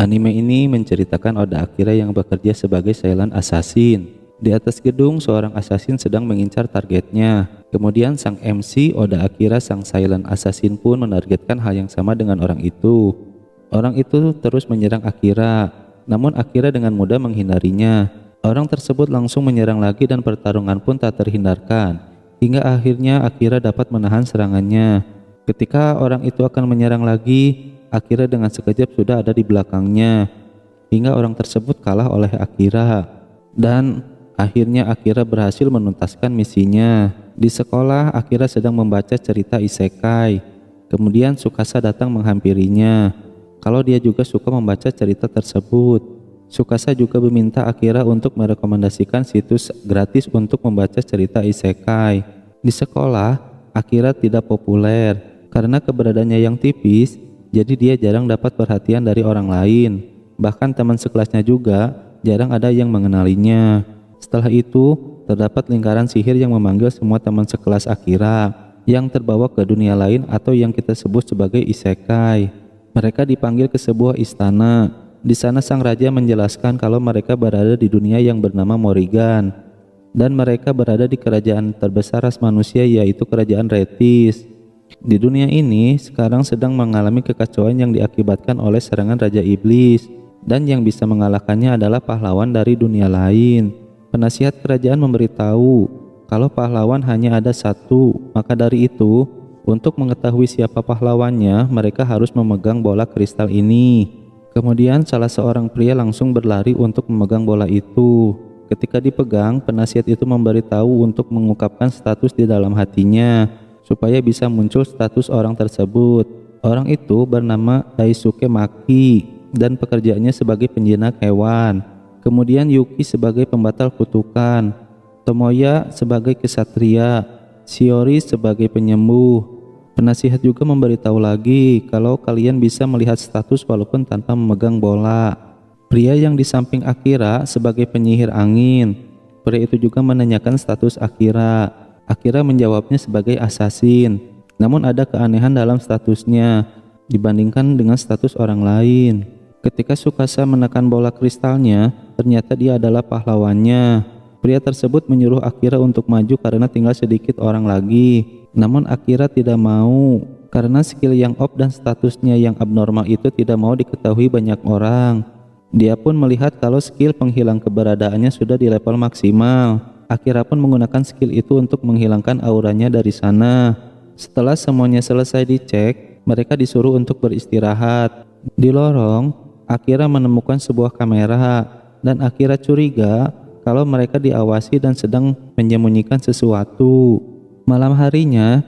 Anime ini menceritakan Oda Akira yang bekerja sebagai silent assassin. Di atas gedung, seorang assassin sedang mengincar targetnya. Kemudian sang MC Oda Akira, sang silent assassin pun menargetkan hal yang sama dengan orang itu. Orang itu terus menyerang Akira, namun Akira dengan mudah menghindarinya. Orang tersebut langsung menyerang lagi dan pertarungan pun tak terhindarkan. Hingga akhirnya Akira dapat menahan serangannya. Ketika orang itu akan menyerang lagi, Akira dengan sekejap sudah ada di belakangnya, hingga orang tersebut kalah oleh Akira. Dan akhirnya Akira berhasil menuntaskan misinya. Di sekolah, Akira sedang membaca cerita isekai. Kemudian Tsukasa datang menghampirinya. Kalau dia juga suka membaca cerita tersebut. Tsukasa juga meminta Akira untuk merekomendasikan situs gratis untuk membaca cerita isekai. Di sekolah, Akira tidak populer karena keberadaannya yang tipis. Jadi dia jarang dapat perhatian dari orang lain. Bahkan teman sekelasnya juga jarang ada yang mengenalinya. Setelah itu, terdapat lingkaran sihir yang memanggil semua teman sekelas Akira yang terbawa ke dunia lain atau yang kita sebut sebagai isekai. Mereka dipanggil ke sebuah istana. Di sana sang raja menjelaskan kalau mereka berada di dunia yang bernama Morrigan. Dan mereka berada di kerajaan terbesar ras manusia, yaitu kerajaan Retis. Di dunia ini sekarang sedang mengalami kekacauan yang diakibatkan oleh serangan Raja Iblis, dan yang bisa mengalahkannya adalah pahlawan dari dunia lain. Penasihat kerajaan memberitahu kalau pahlawan hanya ada satu, maka dari itu untuk mengetahui siapa pahlawannya mereka harus memegang bola kristal ini. Kemudian salah seorang pria langsung berlari untuk memegang bola itu. Ketika dipegang, penasihat itu memberitahu untuk mengungkapkan status di dalam hatinya supaya bisa muncul status orang tersebut. Orang itu bernama Daisuke Maki dan pekerjaannya sebagai penjinak hewan. Kemudian Yuki sebagai pembatal kutukan, Tomoya sebagai kesatria, Shiori sebagai penyembuh. Penasihat juga memberitahu lagi kalau kalian bisa melihat status walaupun tanpa memegang bola. Pria yang di samping Akira sebagai penyihir angin. Pria itu juga menanyakan status Akira. Akira menjawabnya sebagai assassin. Namun ada keanehan dalam statusnya dibandingkan dengan status orang lain. Ketika Tsukasa menekan bola kristalnya, ternyata dia adalah pahlawannya. Pria tersebut menyuruh Akira untuk maju karena tinggal sedikit orang lagi. Namun Akira tidak mau karena skill yang off dan statusnya yang abnormal itu tidak mau diketahui banyak orang. Dia pun melihat kalau skill penghilang keberadaannya sudah di level maksimal. Akira pun menggunakan skill itu untuk menghilangkan auranya dari sana. Setelah semuanya selesai dicek, mereka disuruh untuk beristirahat. Di lorong, Akira menemukan sebuah kamera dan Akira curiga kalau mereka diawasi dan sedang menyembunyikan sesuatu. Malam harinya,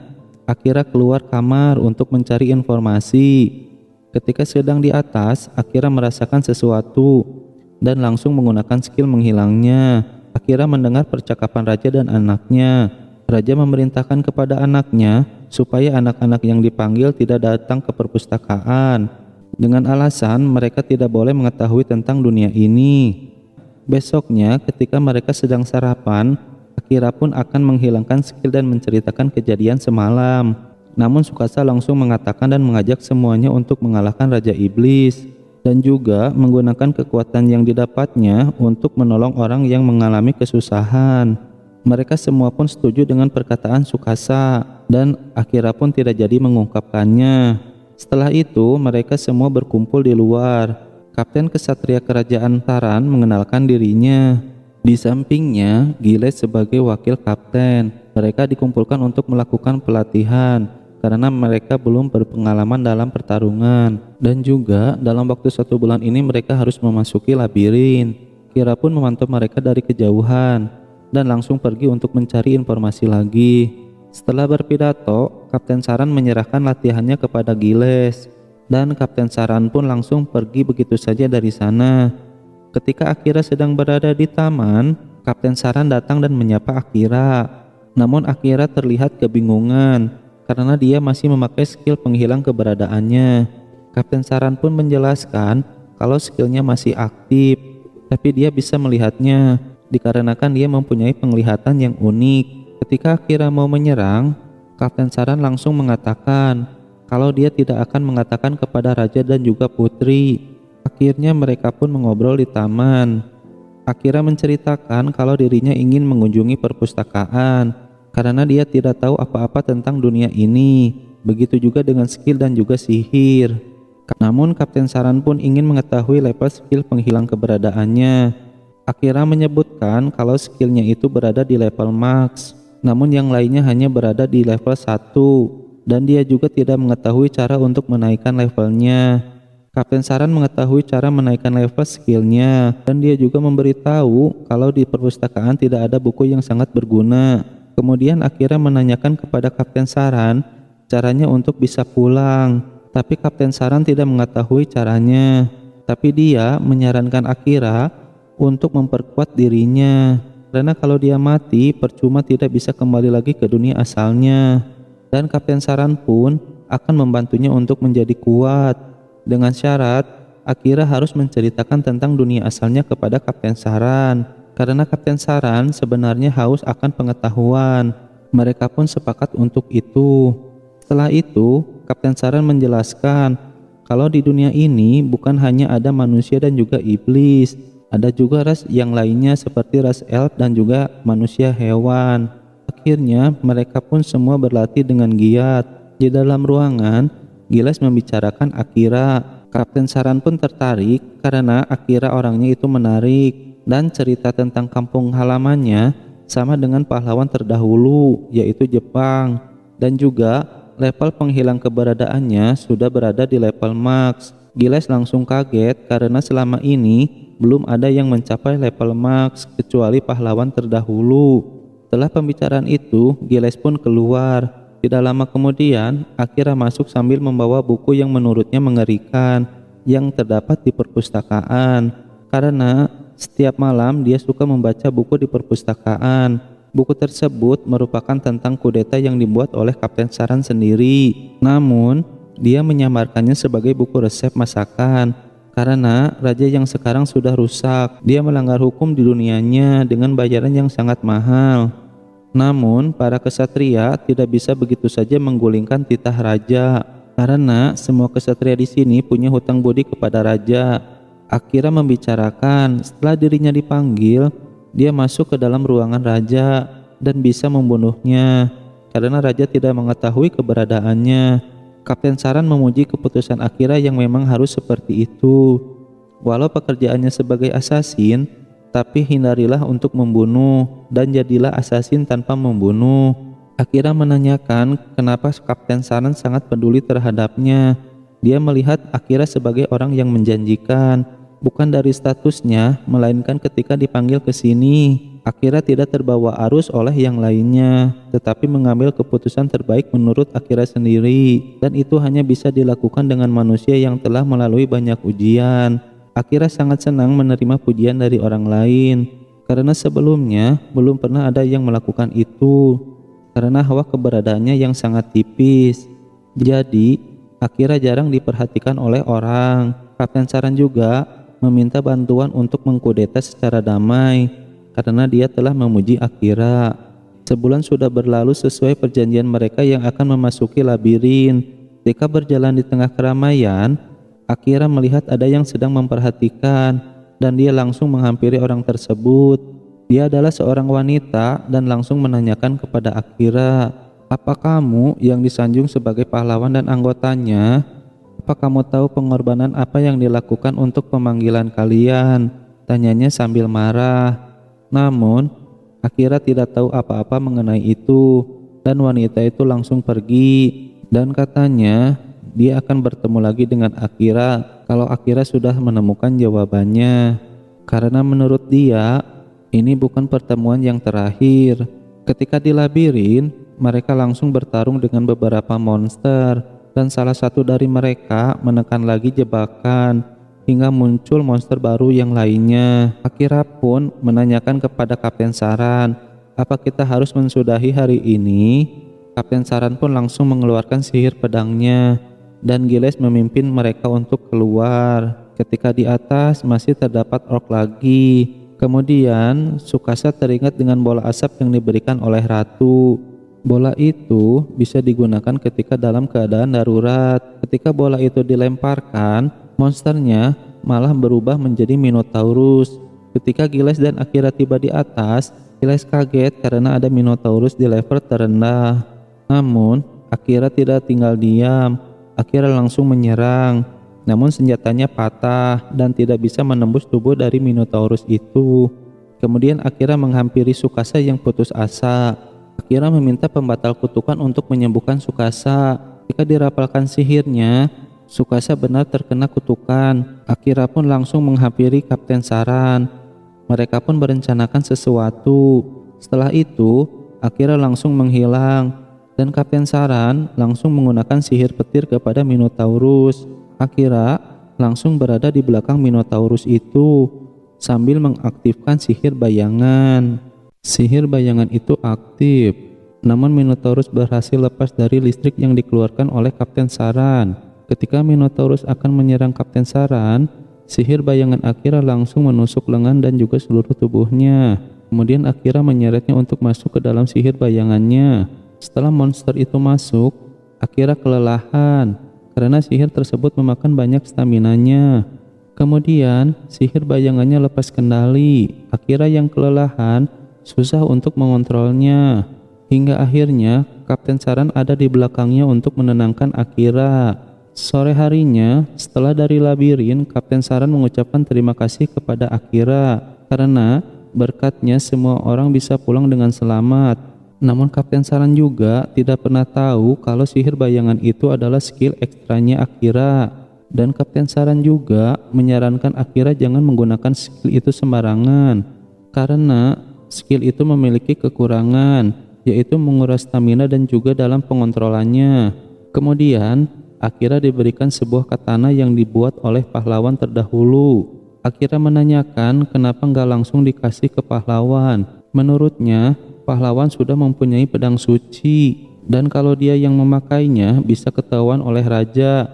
Akira keluar kamar untuk mencari informasi. Ketika sedang di atas, Akira merasakan sesuatu dan langsung menggunakan skill menghilangnya. Akira mendengar percakapan raja dan anaknya. Raja memerintahkan kepada anaknya supaya anak-anak yang dipanggil tidak datang ke perpustakaan dengan alasan mereka tidak boleh mengetahui tentang dunia ini. Besoknya ketika mereka sedang sarapan, Akira pun akan menghilangkan skill dan menceritakan kejadian semalam. Namun Tsukasa langsung mengatakan dan mengajak semuanya untuk mengalahkan Raja Iblis dan juga menggunakan kekuatan yang didapatnya untuk menolong orang yang mengalami kesusahan. Mereka semua pun setuju dengan perkataan Tsukasa dan Akira pun tidak jadi mengungkapkannya. Setelah itu mereka semua berkumpul di luar. Kapten kesatria kerajaan Taran mengenalkan dirinya. Di sampingnya Giles sebagai wakil kapten. Mereka dikumpulkan untuk melakukan pelatihan karena mereka belum berpengalaman dalam pertarungan. Dan juga dalam waktu 1 bulan ini mereka harus memasuki labirin. Kira pun memantau mereka dari kejauhan dan langsung pergi untuk mencari informasi lagi. Setelah berpidato, Kapten Saran menyerahkan latihannya kepada Giles. Dan Kapten Saran pun langsung pergi begitu saja dari sana. Ketika Akira sedang berada di taman, Kapten Saran datang dan menyapa Akira. Namun Akira terlihat kebingungan karena dia masih memakai skill penghilang keberadaannya. Kapten Saran pun menjelaskan kalau skillnya masih aktif, tapi dia bisa melihatnya dikarenakan dia mempunyai penglihatan yang unik. Ketika Akira mau menyerang, Kapten Saran langsung mengatakan kalau dia tidak akan mengatakan kepada raja dan juga putri. Akhirnya mereka pun mengobrol di taman. Akira menceritakan kalau dirinya ingin mengunjungi perpustakaan karena dia tidak tahu apa-apa tentang dunia ini. Begitu juga dengan skill dan juga sihir. Namun Kapten Saran pun ingin mengetahui level skill penghilang keberadaannya. Akira menyebutkan kalau skillnya itu berada di level max, namun yang lainnya hanya berada di level 1, dan dia juga tidak mengetahui cara untuk menaikkan levelnya. Kapten Saran mengetahui cara menaikkan level skillnya, dan dia juga memberitahu kalau di perpustakaan tidak ada buku yang sangat berguna. Kemudian Akira menanyakan kepada Kapten Saran caranya untuk bisa pulang, tapi Kapten Saran tidak mengetahui caranya. Tapi dia menyarankan Akira untuk memperkuat dirinya, karena kalau dia mati percuma tidak bisa kembali lagi ke dunia asalnya. Dan Kapten Saran pun akan membantunya untuk menjadi kuat. Dengan syarat, Akira harus menceritakan tentang dunia asalnya kepada Kapten Saran, karena Kapten Saran sebenarnya haus akan pengetahuan. Mereka pun sepakat untuk itu. Setelah itu, Kapten Saran menjelaskan kalau di dunia ini bukan hanya ada manusia dan juga iblis, ada juga ras yang lainnya seperti ras elf dan juga manusia hewan. Akhirnya mereka pun semua berlatih dengan giat. Di dalam ruangan, Giles membicarakan Akira. Kapten Saran pun tertarik karena Akira orangnya itu menarik, dan cerita tentang kampung halamannya sama dengan pahlawan terdahulu yaitu Jepang, dan juga level penghilang keberadaannya sudah berada di level max. Giles langsung kaget karena selama ini belum ada yang mencapai level max kecuali pahlawan terdahulu. Setelah pembicaraan itu, Giles pun keluar. Tidak lama kemudian, Akira masuk sambil membawa buku yang menurutnya mengerikan yang terdapat di perpustakaan. Karena setiap malam dia suka membaca buku di perpustakaan. Buku tersebut merupakan tentang kudeta yang dibuat oleh Kapten Saran sendiri. Namun, dia menyamarkannya sebagai buku resep masakan. Karena raja yang sekarang sudah rusak, dia melanggar hukum di dunianya dengan bayaran yang sangat mahal. Namun, para kesatria tidak bisa begitu saja menggulingkan titah raja, karena semua kesatria di sini punya hutang budi kepada raja. Akira membicarakan setelah dirinya dipanggil, dia masuk ke dalam ruangan raja dan bisa membunuhnya, karena raja tidak mengetahui keberadaannya. Kapten Saran memuji keputusan Akira yang memang harus seperti itu. Walau pekerjaannya sebagai assassin, tapi hindarilah untuk membunuh dan jadilah assassin tanpa membunuh. Akira menanyakan kenapa Kapten Saran sangat peduli terhadapnya. Dia melihat Akira sebagai orang yang menjanjikan, bukan dari statusnya, melainkan ketika dipanggil ke sini. Akira tidak terbawa arus oleh yang lainnya, tetapi mengambil keputusan terbaik menurut Akira sendiri, dan itu hanya bisa dilakukan dengan manusia yang telah melalui banyak ujian. Akira sangat senang menerima pujian dari orang lain, karena sebelumnya belum pernah ada yang melakukan itu, karena hawa keberadaannya yang sangat tipis. Jadi, Akira jarang diperhatikan oleh orang. Kapten Saran juga meminta bantuan untuk mengkudeta secara damai, karena dia telah memuji Akira. Sebulan sudah berlalu sesuai perjanjian mereka yang akan memasuki labirin. Ketika berjalan di tengah keramaian, Akira melihat ada yang sedang memperhatikan, dan dia langsung menghampiri orang tersebut. Dia adalah seorang wanita dan langsung menanyakan kepada Akira, "Apa kamu yang disanjung sebagai pahlawan dan anggotanya? Apa kamu tahu pengorbanan apa yang dilakukan untuk pemanggilan kalian?" Tanyanya sambil marah. Namun, Akira tidak tahu apa-apa mengenai itu, dan wanita itu langsung pergi, dan katanya dia akan bertemu lagi dengan Akira kalau Akira sudah menemukan jawabannya. Karena menurut dia, ini bukan pertemuan yang terakhir. Ketika di labirin, mereka langsung bertarung dengan beberapa monster, dan salah satu dari mereka menekan lagi jebakan hingga muncul monster baru yang lainnya. Akira pun menanyakan kepada Kapten Saran, "Apa kita harus mensudahi hari ini?" Kapten Saran pun langsung mengeluarkan sihir pedangnya, dan Giles memimpin mereka untuk keluar. Ketika di atas masih terdapat orc lagi. Kemudian Tsukasa teringat dengan bola asap yang diberikan oleh ratu. Bola itu bisa digunakan ketika dalam keadaan darurat. Ketika bola itu dilemparkan, monsternya malah berubah menjadi Minotaurus. Ketika Giles dan Akira tiba di atas, Giles kaget karena ada Minotaurus di level terendah. Namun, Akira tidak tinggal diam. Akira langsung menyerang. Namun senjatanya patah dan tidak bisa menembus tubuh dari Minotaurus itu. Kemudian Akira menghampiri Tsukasa yang putus asa. Akira meminta pembatal kutukan untuk menyembuhkan Tsukasa. Ketika dirapalkan sihirnya, Tsukasa benar terkena kutukan. Akira pun langsung menghampiri Kapten Saran. Mereka pun merencanakan sesuatu. Setelah itu, Akira langsung menghilang dan Kapten Saran langsung menggunakan sihir petir kepada Minotaurus. Akira langsung berada di belakang Minotaurus itu sambil mengaktifkan sihir bayangan. Sihir bayangan itu aktif, namun Minotaurus berhasil lepas dari listrik yang dikeluarkan oleh Kapten Saran. Ketika Minotaurus akan menyerang Kapten Saran, sihir bayangan Akira langsung menusuk lengan dan juga seluruh tubuhnya. Kemudian Akira menyeretnya untuk masuk ke dalam sihir bayangannya. Setelah monster itu masuk, Akira kelelahan karena sihir tersebut memakan banyak staminanya. Kemudian sihir bayangannya lepas kendali. Akira yang kelelahan susah untuk mengontrolnya. Hingga akhirnya Kapten Saran ada di belakangnya untuk menenangkan Akira. Sore harinya, setelah dari labirin, Kapten Saran mengucapkan terima kasih kepada Akira karena berkatnya semua orang bisa pulang dengan selamat. Namun Kapten Saran juga tidak pernah tahu kalau sihir bayangan itu adalah skill ekstranya Akira. Dan Kapten Saran juga menyarankan Akira jangan menggunakan skill itu sembarangan karena skill itu memiliki kekurangan, yaitu menguras stamina dan juga dalam pengontrolannya. Kemudian Akira diberikan sebuah katana yang dibuat oleh pahlawan terdahulu. Akira menanyakan kenapa nggak langsung dikasih ke pahlawan. Menurutnya, pahlawan sudah mempunyai pedang suci, dan kalau dia yang memakainya bisa ketahuan oleh raja,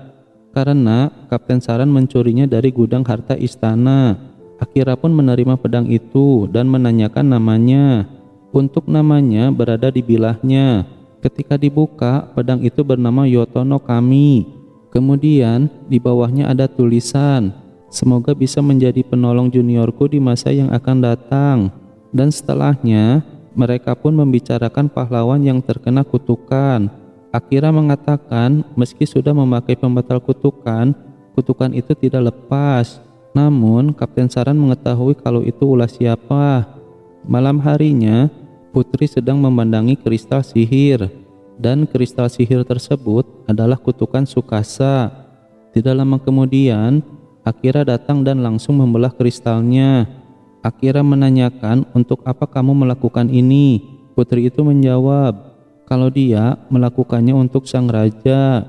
karena Kapten Saran mencurinya dari gudang harta istana. Akira pun menerima pedang itu dan menanyakan namanya. Untuk namanya berada di bilahnya. Ketika dibuka, pedang itu bernama Yotono Kami. Kemudian di bawahnya ada tulisan, semoga bisa menjadi penolong juniorku di masa yang akan datang. Dan setelahnya, mereka pun membicarakan pahlawan yang terkena kutukan. Akira mengatakan meski sudah memakai pembatal kutukan, kutukan itu tidak lepas. Namun Kapten Saran mengetahui kalau itu ulah siapa. Malam harinya, Putri sedang memandangi kristal sihir, dan kristal sihir tersebut adalah kutukan Tsukasa. Tidak lama kemudian, Akira datang dan langsung membelah kristalnya. Akira menanyakan, untuk apa kamu melakukan ini? Putri itu menjawab, kalau dia melakukannya untuk sang raja.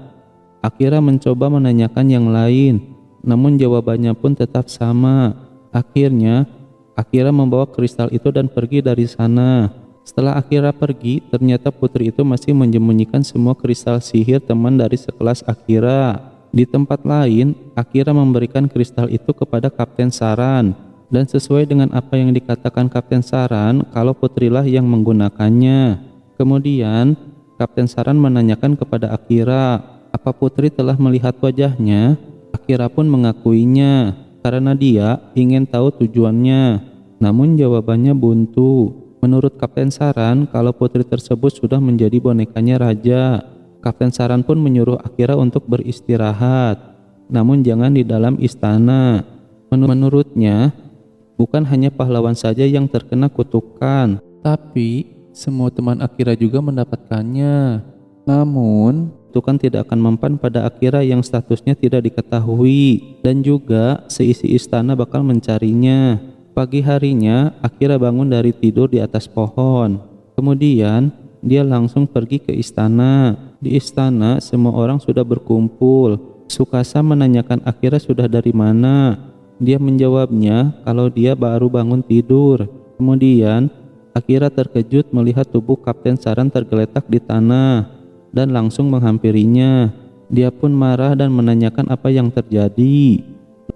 Akira mencoba menanyakan yang lain, namun jawabannya pun tetap sama. Akhirnya, Akira membawa kristal itu dan pergi dari sana. Setelah Akira pergi, ternyata putri itu masih menyembunyikan semua kristal sihir teman dari sekelas Akira. Di tempat lain, Akira memberikan kristal itu kepada Kapten Saran. Dan sesuai dengan apa yang dikatakan Kapten Saran, kalau putrilah yang menggunakannya. Kemudian, Kapten Saran menanyakan kepada Akira, apa putri telah melihat wajahnya? Akira pun mengakuinya, karena dia ingin tahu tujuannya. Namun jawabannya buntu. Menurut Kapten Saran, kalau putri tersebut sudah menjadi bonekanya raja. Kapten Saran pun menyuruh Akira untuk beristirahat, namun jangan di dalam istana. Menurutnya, bukan hanya pahlawan saja yang terkena kutukan, tapi semua teman Akira juga mendapatkannya. Namun, kutukan tidak akan mempan pada Akira yang statusnya tidak diketahui, dan juga seisi istana bakal mencarinya. Pagi harinya, Akira bangun dari tidur di atas pohon. Kemudian, dia langsung pergi ke istana. Di istana, semua orang sudah berkumpul. Tsukasa menanyakan Akira sudah dari mana. Dia menjawabnya kalau dia baru bangun tidur. Kemudian, Akira terkejut melihat tubuh Kapten Saran tergeletak di tanah dan langsung menghampirinya. Dia pun marah dan menanyakan apa yang terjadi.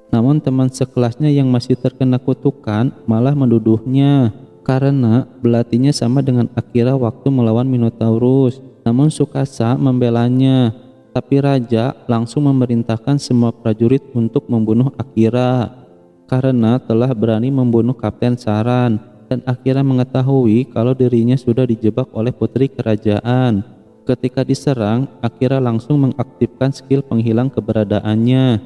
Namun teman sekelasnya yang masih terkena kutukan malah menduduhnya karena belatinya sama dengan Akira waktu melawan Minotaurus. Namun Tsukasa membelanya Tapi raja langsung memerintahkan semua prajurit untuk membunuh Akira karena telah berani membunuh Kapten Saran, dan Akira mengetahui kalau dirinya sudah dijebak oleh putri kerajaan. Ketika diserang, Akira langsung mengaktifkan skill penghilang keberadaannya.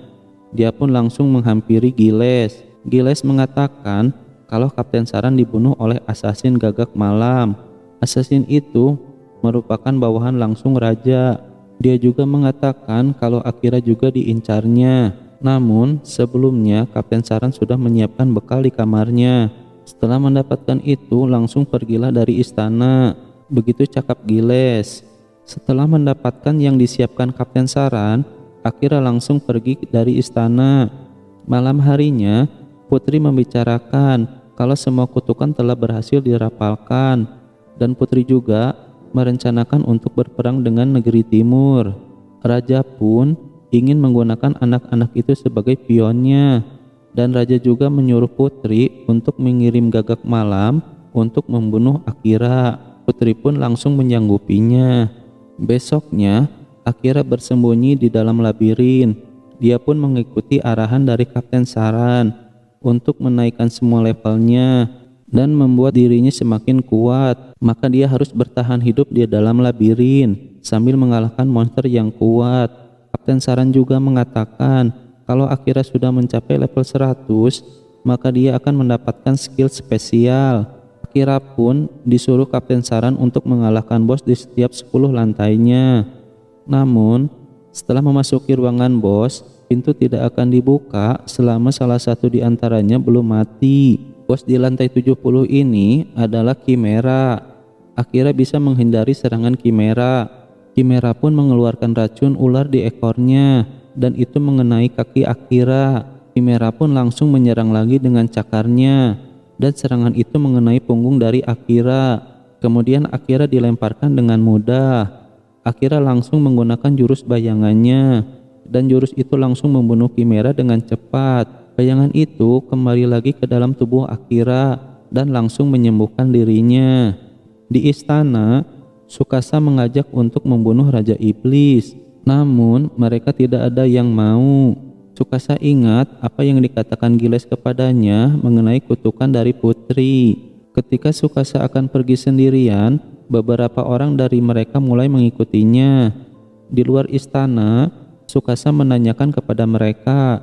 Dia pun langsung menghampiri Giles. Giles mengatakan kalau Kapten Saran dibunuh oleh assassin Gagak Malam. Assassin itu merupakan bawahan langsung raja. Dia juga mengatakan kalau Akira juga diincarnya. Namun sebelumnya Kapten Saran sudah menyiapkan bekal di kamarnya. Setelah mendapatkan itu langsung pergilah dari istana. Begitu cakap Giles. Setelah mendapatkan yang disiapkan Kapten Saran, Akira langsung pergi dari istana. Malam harinya putri membicarakan kalau semua kutukan telah berhasil dirapalkan, dan putri juga merencanakan untuk berperang dengan negeri timur. Raja pun ingin menggunakan anak-anak itu sebagai pionnya, dan raja juga menyuruh putri untuk mengirim Gagak Malam untuk membunuh Akira. Putri pun langsung menyanggupinya. Besoknya Akira bersembunyi di dalam labirin. Dia pun mengikuti arahan dari Kapten Saran untuk menaikkan semua levelnya dan membuat dirinya semakin kuat. Maka dia harus bertahan hidup di dalam labirin sambil mengalahkan monster yang kuat. Kapten Saran juga mengatakan kalau Akira sudah mencapai level 100, maka dia akan mendapatkan skill spesial. Akira pun disuruh Kapten Saran untuk mengalahkan bos di setiap 10 lantainya. Namun setelah memasuki ruangan bos, pintu tidak akan dibuka selama salah satu di antaranya belum mati. Bos di lantai 70 ini adalah Chimera. Akira bisa menghindari serangan Chimera. Chimera pun mengeluarkan racun ular di ekornya, dan itu mengenai kaki Akira. Chimera pun langsung menyerang lagi dengan cakarnya, dan serangan itu mengenai punggung dari Akira. Kemudian Akira dilemparkan dengan mudah. Akira langsung menggunakan jurus bayangannya, dan jurus itu langsung membunuh Chimera dengan cepat. Bayangan itu kembali lagi ke dalam tubuh Akira dan langsung menyembuhkan dirinya. Di istana, Tsukasa mengajak untuk membunuh Raja Iblis, namun mereka tidak ada yang mau. Tsukasa ingat apa yang dikatakan Giles kepadanya mengenai kutukan dari putri. Ketika Tsukasa akan pergi sendirian, beberapa orang dari mereka mulai mengikutinya. Di luar istana, Tsukasa menanyakan kepada mereka,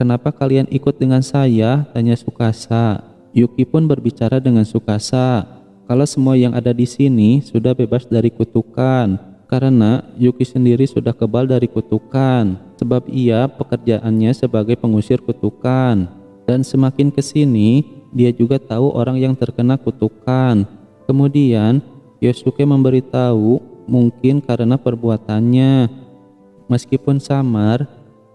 "Kenapa kalian ikut dengan saya?" tanya Tsukasa. Yuki pun berbicara dengan Tsukasa kalau semua yang ada di sini sudah bebas dari kutukan, karena Yuki sendiri sudah kebal dari kutukan, sebab ia pekerjaannya sebagai pengusir kutukan. Dan semakin ke sini, dia juga tahu orang yang terkena kutukan. Kemudian Yosuke memberitahu mungkin karena perbuatannya. Meskipun samar,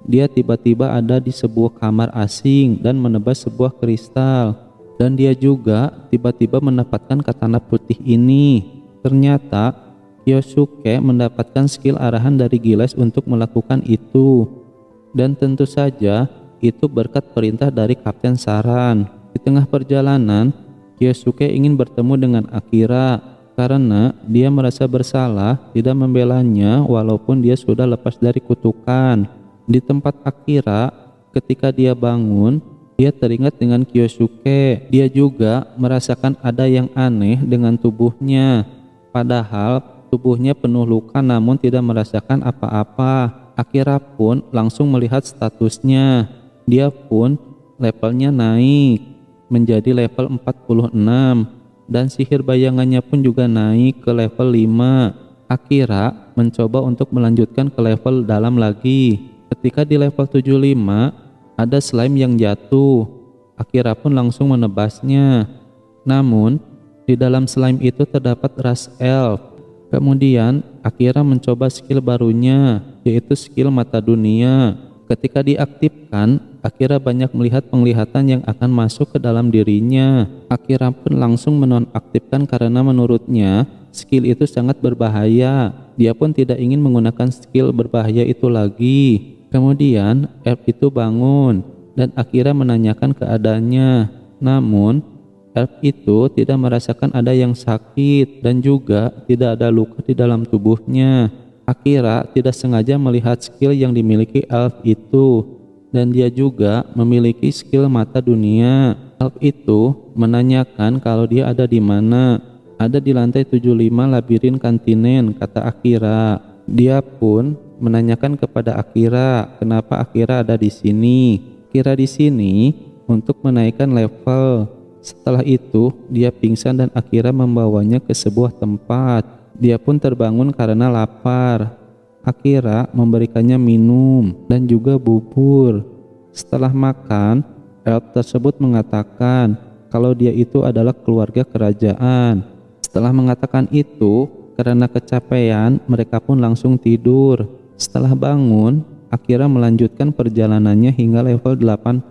dia tiba-tiba ada di sebuah kamar asing dan menebas sebuah kristal. Dan dia juga tiba-tiba mendapatkan katana putih ini. Ternyata Yosuke mendapatkan skill arahan dari Giles untuk melakukan itu. Dan tentu saja itu berkat perintah dari Kapten Saran. Di tengah perjalanan, Yosuke ingin bertemu dengan Akira karena dia merasa bersalah tidak membelanya walaupun dia sudah lepas dari kutukan. Di tempat Akira, ketika dia bangun, dia teringat dengan Kyosuke. Dia juga merasakan ada yang aneh dengan tubuhnya. Padahal tubuhnya penuh luka namun tidak merasakan apa-apa. Akira pun langsung melihat statusnya. Dia pun levelnya naik menjadi level 46 dan sihir bayangannya pun juga naik ke level 5. Akira mencoba untuk melanjutkan ke level dalam lagi. Ketika di level 75 ada slime yang jatuh. Akira pun langsung menebasnya. Namun di dalam slime itu terdapat ras elf. Kemudian Akira mencoba skill barunya, yaitu skill mata dunia. Ketika diaktifkan, Akira banyak melihat penglihatan yang akan masuk ke dalam dirinya. Akira pun langsung menonaktifkan karena menurutnya skill itu sangat berbahaya. Dia pun tidak ingin menggunakan skill berbahaya itu lagi. Kemudian elf itu bangun dan Akira menanyakan keadaannya. Namun elf itu tidak merasakan ada yang sakit dan juga tidak ada luka di dalam tubuhnya. Akira tidak sengaja melihat skill yang dimiliki elf itu, dan dia juga memiliki skill mata dunia. Elf itu menanyakan kalau dia ada di mana. Ada di lantai 75 labirin kontinen, kata Akira. Dia pun menanyakan kepada Akira kenapa Akira ada di sini. Akira di sini untuk menaikkan level. Setelah itu dia pingsan dan Akira membawanya ke sebuah tempat. Dia pun terbangun karena lapar. Akira memberikannya minum dan juga bubur. Setelah makan, elf tersebut mengatakan kalau dia itu adalah keluarga kerajaan. Setelah mengatakan itu, karena kecapean, mereka pun langsung tidur. Setelah bangun, Akira melanjutkan perjalanannya hingga level 80.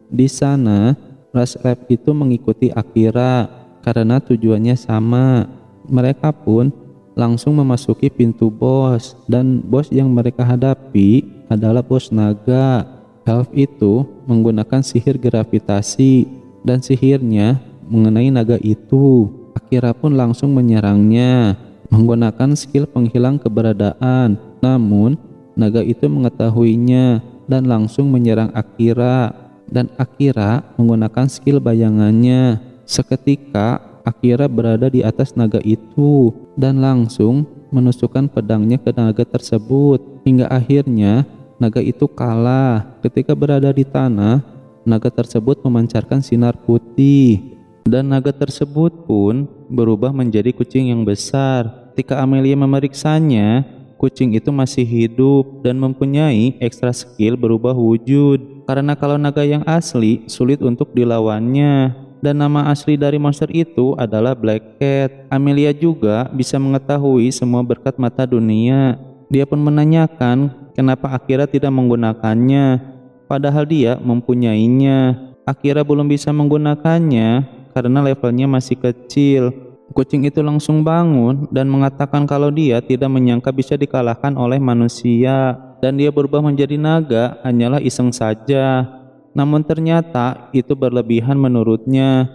Di sana, ras elf itu mengikuti Akira karena tujuannya sama. Mereka pun langsung memasuki pintu bos, dan bos yang mereka hadapi adalah bos naga. Elf itu menggunakan sihir gravitasi dan sihirnya mengenai naga itu. Akira pun langsung menyerangnya menggunakan skill penghilang keberadaan. Namun naga itu mengetahuinya dan langsung menyerang Akira, dan Akira menggunakan skill bayangannya. Seketika Akira berada di atas naga itu dan langsung menusukkan pedangnya ke naga tersebut hingga akhirnya naga itu kalah. Ketika berada di tanah, naga tersebut memancarkan sinar putih dan naga tersebut pun berubah menjadi kucing yang besar. Ketika Amelia memeriksanya, kucing itu masih hidup dan mempunyai ekstra skill berubah wujud. Karena kalau naga yang asli sulit untuk dilawannya, dan nama asli dari monster itu adalah Black Cat. Amelia juga bisa mengetahui semua berkat mata dunia. Dia pun menanyakan kenapa Akira tidak menggunakannya, padahal dia mempunyainya. Akira belum bisa menggunakannya karena levelnya masih kecil. Kucing itu langsung bangun dan mengatakan kalau dia tidak menyangka bisa dikalahkan oleh manusia, dan dia berubah menjadi naga hanyalah iseng saja. Namun ternyata itu berlebihan menurutnya.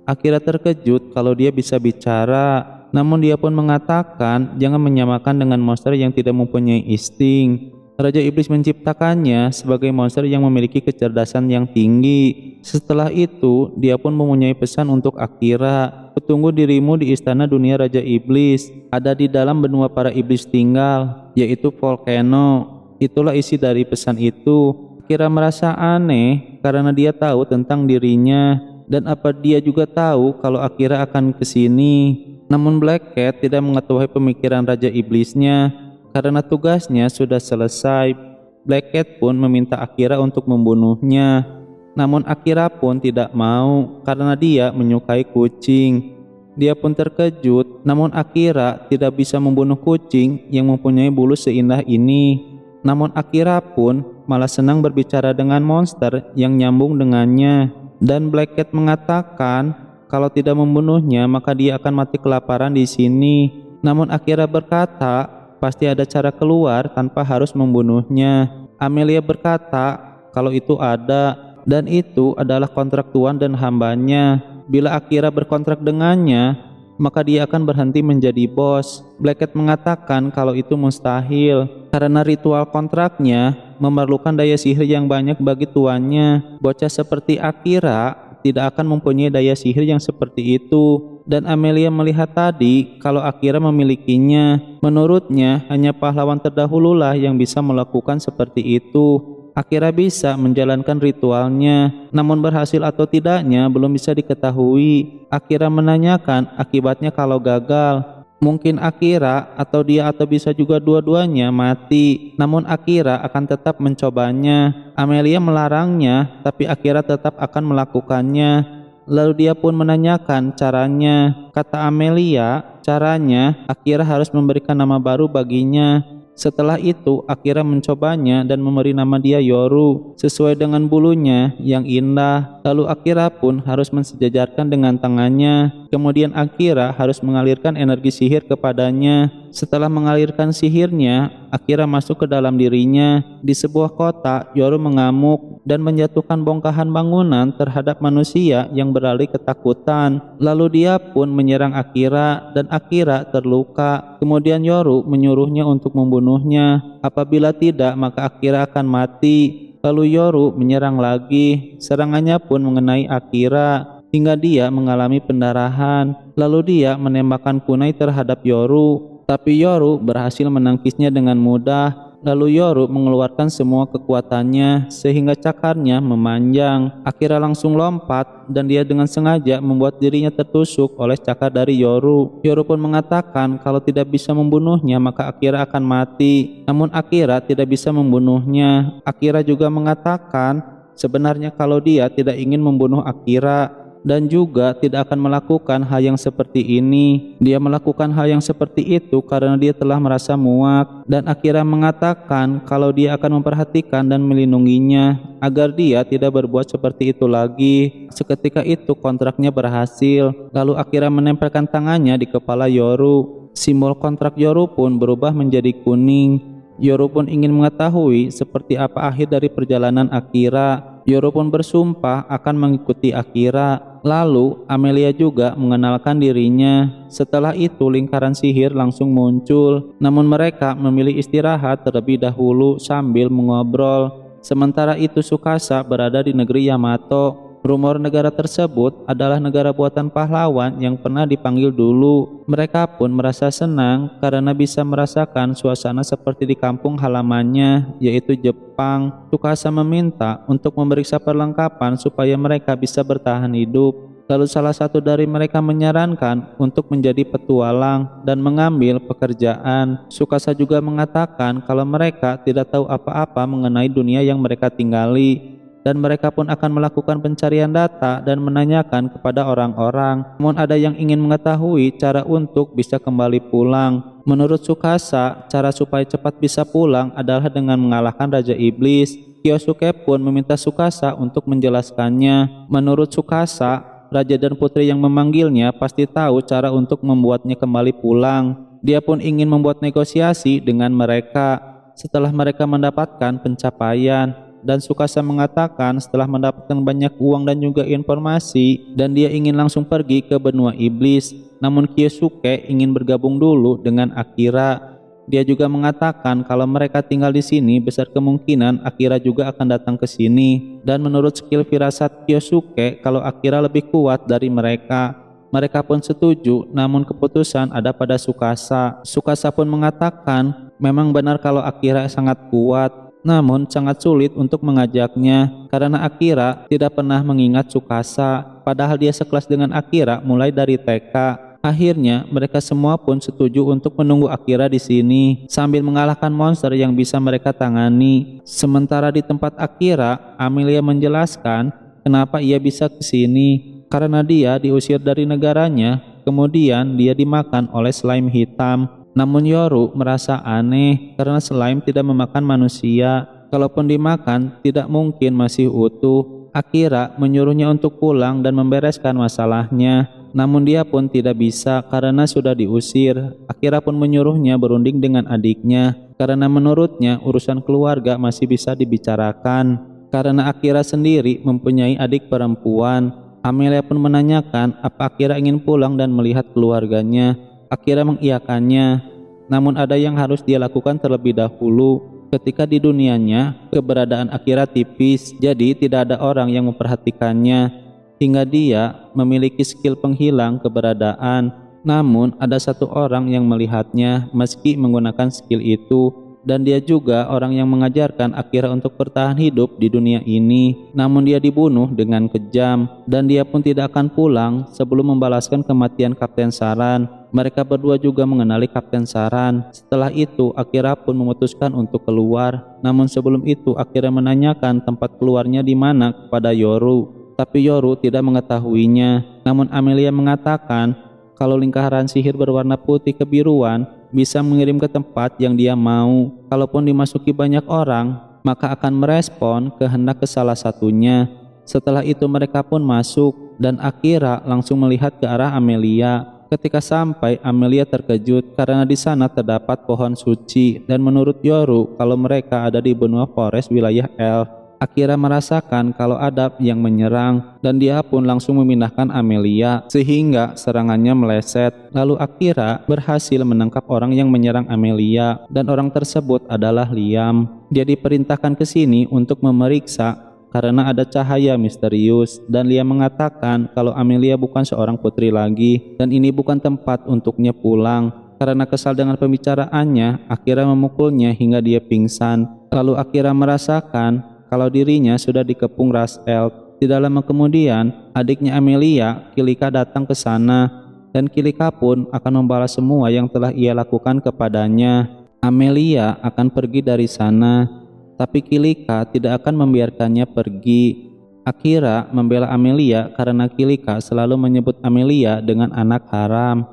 Akira terkejut kalau dia bisa bicara, namun dia pun mengatakan jangan menyamakan dengan monster yang tidak mempunyai insting. Raja Iblis menciptakannya sebagai monster yang memiliki kecerdasan yang tinggi. Setelah itu, dia pun mempunyai pesan untuk Akira. Kutunggu dirimu di istana dunia Raja Iblis. Ada di dalam benua para iblis tinggal, yaitu volcano. Itulah isi dari pesan itu. Akira merasa aneh karena dia tahu tentang dirinya. Dan apa dia juga tahu kalau Akira akan ke sini. Namun Black Cat tidak mengetahui pemikiran Raja Iblisnya. Karena tugasnya sudah selesai, Black Cat pun meminta Akira untuk membunuhnya. Namun Akira pun tidak mau karena dia menyukai kucing. Dia pun terkejut, namun Akira tidak bisa membunuh kucing yang mempunyai bulu seindah ini. Namun Akira pun malah senang berbicara dengan monster yang nyambung dengannya. Dan Black Cat mengatakan kalau tidak membunuhnya maka dia akan mati kelaparan di sini. Namun Akira berkata pasti ada cara keluar tanpa harus membunuhnya. Amelia berkata kalau itu ada, dan itu adalah kontrak tuan dan hambanya. Bila Akira berkontrak dengannya, maka dia akan berhenti menjadi bos. Black Cat mengatakan kalau itu mustahil karena ritual kontraknya memerlukan daya sihir yang banyak bagi tuannya. Bocah seperti Akira tidak akan mempunyai daya sihir yang seperti itu. Dan Amelia melihat tadi kalau Akira memilikinya. Menurutnya hanya pahlawan terdahululah yang bisa melakukan seperti itu. Akira bisa menjalankan ritualnya, namun berhasil atau tidaknya belum bisa diketahui. Akira menanyakan akibatnya kalau gagal. Mungkin Akira atau dia atau bisa juga dua-duanya mati. Namun Akira akan tetap mencobanya. Amelia melarangnya, tapi Akira tetap akan melakukannya. Lalu dia pun menanyakan caranya. Kata Amelia, caranya Akira harus memberikan nama baru baginya. Setelah itu Akira mencobanya dan memberi nama dia Yoru sesuai dengan bulunya yang indah. Lalu Akira pun harus mensejajarkan dengan tangannya. Kemudian Akira harus mengalirkan energi sihir kepadanya. Setelah mengalirkan sihirnya, Akira masuk ke dalam dirinya. Di sebuah kota, Yoru mengamuk dan menjatuhkan bongkahan bangunan terhadap manusia yang beralih ketakutan. Lalu dia pun menyerang Akira dan Akira terluka. Kemudian Yoru menyuruhnya untuk membunuhnya. Apabila tidak, maka Akira akan mati. Lalu Yoru menyerang lagi. Serangannya pun mengenai Akira hingga dia mengalami pendarahan. Lalu dia menembakkan kunai terhadap Yoru, tapi Yoru berhasil menangkisnya dengan mudah. Lalu Yoru mengeluarkan semua kekuatannya sehingga cakarnya memanjang. Akira langsung lompat dan dia dengan sengaja membuat dirinya tertusuk oleh cakar dari Yoru. Yoru pun mengatakan kalau tidak bisa membunuhnya maka Akira akan mati. Namun Akira tidak bisa membunuhnya. Akira juga mengatakan sebenarnya kalau dia tidak ingin membunuh Akira dan juga tidak akan melakukan hal yang seperti ini. Dia melakukan hal yang seperti itu karena dia telah merasa muak, dan Akira mengatakan kalau dia akan memperhatikan dan melindunginya agar dia tidak berbuat seperti itu lagi. Seketika itu kontraknya berhasil. Lalu Akira menempelkan tangannya di kepala Yoru. Simbol kontrak Yoru pun berubah menjadi kuning. Yoru pun ingin mengetahui seperti apa akhir dari perjalanan Akira. Yoru pun bersumpah akan mengikuti Akira. Lalu Amelia juga mengenalkan dirinya. Setelah itu lingkaran sihir langsung muncul. Namun mereka memilih istirahat terlebih dahulu sambil mengobrol. Sementara itu Tsukasa berada di negeri Yamato. Rumor negara tersebut adalah negara buatan pahlawan yang pernah dipanggil dulu. Mereka pun merasa senang karena bisa merasakan suasana seperti di kampung halamannya, yaitu Jepang. Tsukasa meminta untuk memeriksa perlengkapan supaya mereka bisa bertahan hidup. Lalu salah satu dari mereka menyarankan untuk menjadi petualang dan mengambil pekerjaan. Tsukasa juga mengatakan kalau mereka tidak tahu apa-apa mengenai dunia yang mereka tinggali, dan mereka pun akan melakukan pencarian data dan menanyakan kepada orang-orang. Namun ada yang ingin mengetahui cara untuk bisa kembali pulang. Menurut Tsukasa, cara supaya cepat bisa pulang adalah dengan mengalahkan Raja Iblis. Kyosuke pun meminta Tsukasa untuk menjelaskannya. Menurut Tsukasa, Raja dan Putri yang memanggilnya pasti tahu cara untuk membuatnya kembali pulang. Dia pun ingin membuat negosiasi dengan mereka setelah mereka mendapatkan pencapaian. Dan Tsukasa mengatakan setelah mendapatkan banyak uang dan juga informasi, dan dia ingin langsung pergi ke benua iblis. Namun Kyosuke ingin bergabung dulu dengan Akira. Dia juga mengatakan kalau mereka tinggal di sini besar kemungkinan Akira juga akan datang ke sini. Dan menurut skill firasat Kyosuke kalau Akira lebih kuat dari mereka. Mereka pun setuju, namun keputusan ada pada Tsukasa. Tsukasa pun mengatakan memang benar kalau Akira sangat kuat, namun sangat sulit untuk mengajaknya karena Akira tidak pernah mengingat Tsukasa, padahal dia sekelas dengan Akira mulai dari TK. Akhirnya mereka semua pun setuju untuk menunggu Akira di sini sambil mengalahkan monster yang bisa mereka tangani. Sementara di tempat Akira, Amelia menjelaskan kenapa ia bisa ke sini, karena dia diusir dari negaranya, kemudian dia dimakan oleh slime hitam. Namun Yoru merasa aneh karena slime tidak memakan manusia. Kalaupun dimakan, tidak mungkin masih utuh. Akira menyuruhnya untuk pulang dan membereskan masalahnya. Namun dia pun tidak bisa karena sudah diusir. Akira pun menyuruhnya berunding dengan adiknya karena menurutnya urusan keluarga masih bisa dibicarakan. Karena Akira sendiri mempunyai adik perempuan, Amelia pun menanyakan apa Akira ingin pulang dan melihat keluarganya. Akira mengiyakannya, namun ada yang harus dia lakukan terlebih dahulu. Ketika di dunianya, keberadaan Akira tipis, jadi tidak ada orang yang memperhatikannya, hingga dia memiliki skill penghilang keberadaan. Namun ada satu orang yang melihatnya meski menggunakan skill itu, dan dia juga orang yang mengajarkan Akira untuk bertahan hidup di dunia ini. Namun dia dibunuh dengan kejam, dan dia pun tidak akan pulang sebelum membalaskan kematian Kapten Saran. Mereka berdua juga mengenali Kapten Saran. Setelah itu Akira pun memutuskan untuk keluar. Namun sebelum itu Akira menanyakan tempat keluarnya di mana kepada Yoru, tapi Yoru tidak mengetahuinya. Namun Amelia mengatakan kalau lingkaran sihir berwarna putih kebiruan bisa mengirim ke tempat yang dia mau. Kalaupun dimasuki banyak orang, maka akan merespon kehendak ke salah satunya. Setelah itu mereka pun masuk, dan Akira langsung melihat ke arah Amelia. Ketika sampai, Amelia terkejut karena di sana terdapat pohon suci dan menurut Yoru kalau mereka ada di benua forest wilayah elf. Akira merasakan kalau ada yang menyerang dan dia pun langsung memindahkan Amelia sehingga serangannya meleset. Lalu Akira berhasil menangkap orang yang menyerang Amelia dan orang tersebut adalah Liam. Dia diperintahkan ke sini untuk memeriksa karena ada cahaya misterius dan Liam mengatakan kalau Amelia bukan seorang putri lagi dan ini bukan tempat untuknya pulang. Karena kesal dengan pembicaraannya, Akira memukulnya hingga dia pingsan. Lalu Akira merasakan kalau dirinya sudah dikepung ras elf. Tidak lama kemudian, adiknya Amelia, Kilika, datang ke sana dan Kilika pun akan membalas semua yang telah ia lakukan kepadanya. Amelia akan pergi dari sana, tapi Kilika tidak akan membiarkannya pergi. Akira membela Amelia karena Kilika selalu menyebut Amelia dengan anak haram.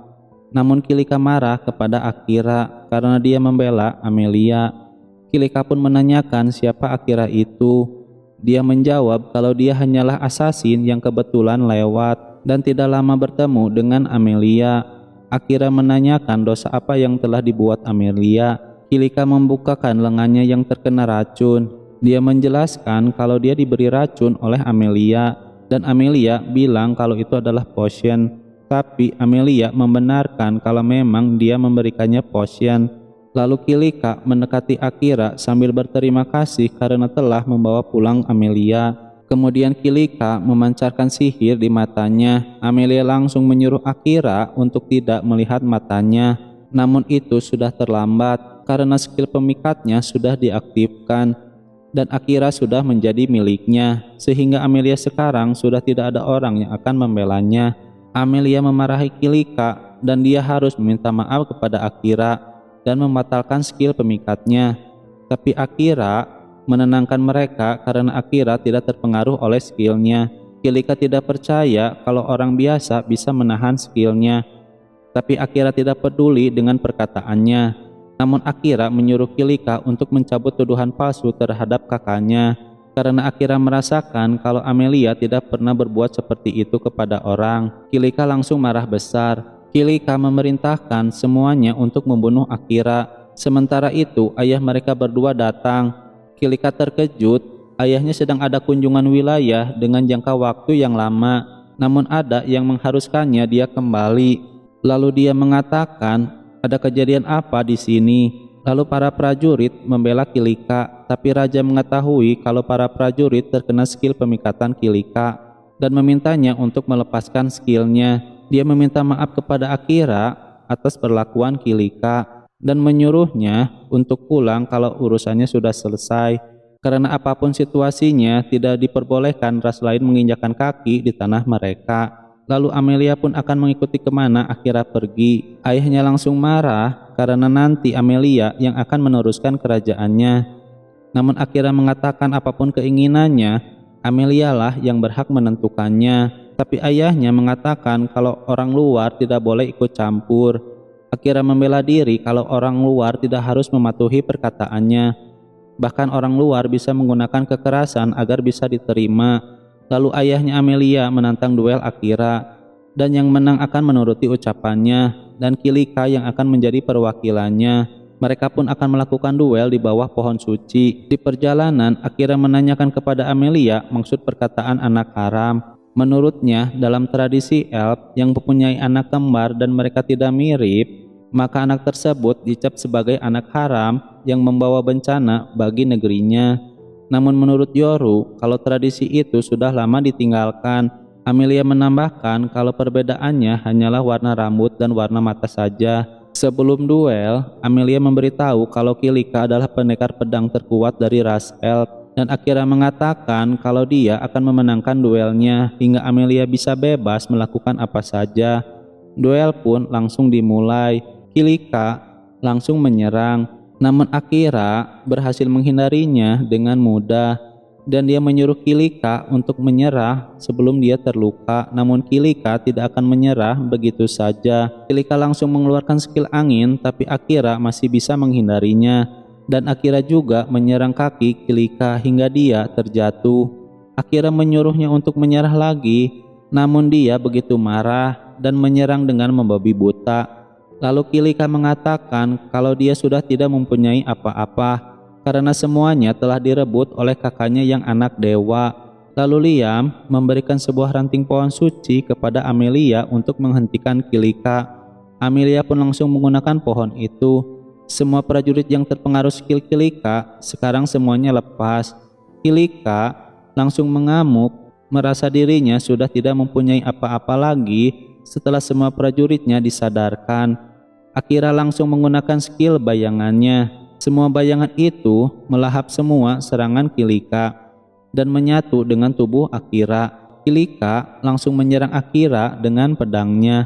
Namun Kilika marah kepada Akira karena dia membela Amelia. Kilika pun menanyakan siapa Akira itu. Dia menjawab kalau dia hanyalah asasin yang kebetulan lewat dan tidak lama bertemu dengan Amelia. Akira menanyakan dosa apa yang telah dibuat Amelia. Kilika membukakan lengannya yang terkena racun. Dia menjelaskan kalau dia diberi racun oleh Amelia dan Amelia bilang kalau itu adalah potion. Tapi Amelia membenarkan kalau memang dia memberikannya potion. Lalu Kilika mendekati Akira sambil berterima kasih karena telah membawa pulang Amelia. Kemudian Kilika memancarkan sihir di matanya. Amelia langsung menyuruh Akira untuk tidak melihat matanya. Namun itu sudah terlambat karena skill pemikatnya sudah diaktifkan dan Akira sudah menjadi miliknya. Sehingga Amelia sekarang sudah tidak ada orang yang akan membelanya. Amelia memarahi Kilika dan dia harus meminta maaf kepada Akira dan membatalkan skill pemikatnya. Tapi Akira menenangkan mereka karena Akira tidak terpengaruh oleh skillnya. Kilika tidak percaya kalau orang biasa bisa menahan skillnya. Tapi Akira tidak peduli dengan perkataannya. Namun Akira menyuruh Kilika untuk mencabut tuduhan palsu terhadap kakaknya. Karena Akira merasakan kalau Amelia tidak pernah berbuat seperti itu kepada orang. Kilika langsung marah besar. Kilika memerintahkan semuanya untuk membunuh Akira. Sementara itu, ayah mereka berdua datang. Kilika terkejut, ayahnya sedang ada kunjungan wilayah dengan jangka waktu yang lama. Namun ada yang mengharuskannya dia kembali. Lalu dia mengatakan, ada kejadian apa di sini? Lalu para prajurit membela Kilika, tapi raja mengetahui kalau para prajurit terkena skill pemikatan Kilika dan memintanya untuk melepaskan skillnya. Dia meminta maaf kepada Akira atas perlakuan Kilika dan menyuruhnya untuk pulang kalau urusannya sudah selesai. Karena apapun situasinya, tidak diperbolehkan ras lain menginjakkan kaki di tanah mereka. Lalu Amelia pun akan mengikuti kemana Akira pergi. Ayahnya langsung marah karena nanti Amelia yang akan meneruskan kerajaannya. Namun Akira mengatakan apapun keinginannya, Amelia lah yang berhak menentukannya. Tapi ayahnya mengatakan kalau orang luar tidak boleh ikut campur. Akira membela diri kalau orang luar tidak harus mematuhi perkataannya. Bahkan orang luar bisa menggunakan kekerasan agar bisa diterima. Lalu ayahnya Amelia menantang duel Akira. Dan yang menang akan menuruti ucapannya. Dan Kilika yang akan menjadi perwakilannya. Mereka pun akan melakukan duel di bawah pohon suci. Di perjalanan, Akira menanyakan kepada Amelia maksud perkataan anak haram. Menurutnya, dalam tradisi elf yang mempunyai anak kembar dan mereka tidak mirip, maka anak tersebut dicap sebagai anak haram yang membawa bencana bagi negerinya. Namun menurut Yoru, kalau tradisi itu sudah lama ditinggalkan. Amelia menambahkan kalau perbedaannya hanyalah warna rambut dan warna mata saja. Sebelum duel, Amelia memberitahu kalau Kilika adalah pendekar pedang terkuat dari ras elf. Dan Akira mengatakan kalau dia akan memenangkan duelnya hingga Amelia bisa bebas melakukan apa saja. Duel pun langsung dimulai. Kilika langsung menyerang, namun Akira berhasil menghindarinya dengan mudah. Dan dia menyuruh Kilika untuk menyerah sebelum dia terluka. Namun Kilika tidak akan menyerah begitu saja. Kilika langsung mengeluarkan skill angin, tapi Akira masih bisa menghindarinya. Dan Akira juga menyerang kaki Kilika hingga dia terjatuh. Akira menyuruhnya untuk menyerah lagi, namun dia begitu marah dan menyerang dengan membabi buta. Lalu Kilika mengatakan kalau dia sudah tidak mempunyai apa-apa karena semuanya telah direbut oleh kakaknya yang anak dewa. Lalu Liam memberikan sebuah ranting pohon suci kepada Amelia untuk menghentikan Kilika. Amelia pun langsung menggunakan pohon itu. Semua prajurit yang terpengaruh skill Kilika sekarang semuanya lepas. Kilika langsung mengamuk, merasa dirinya sudah tidak mempunyai apa-apa lagi setelah semua prajuritnya disadarkan. Akira langsung menggunakan skill bayangannya. Semua bayangan itu melahap semua serangan Kilika dan menyatu dengan tubuh Akira. Kilika langsung menyerang Akira dengan pedangnya.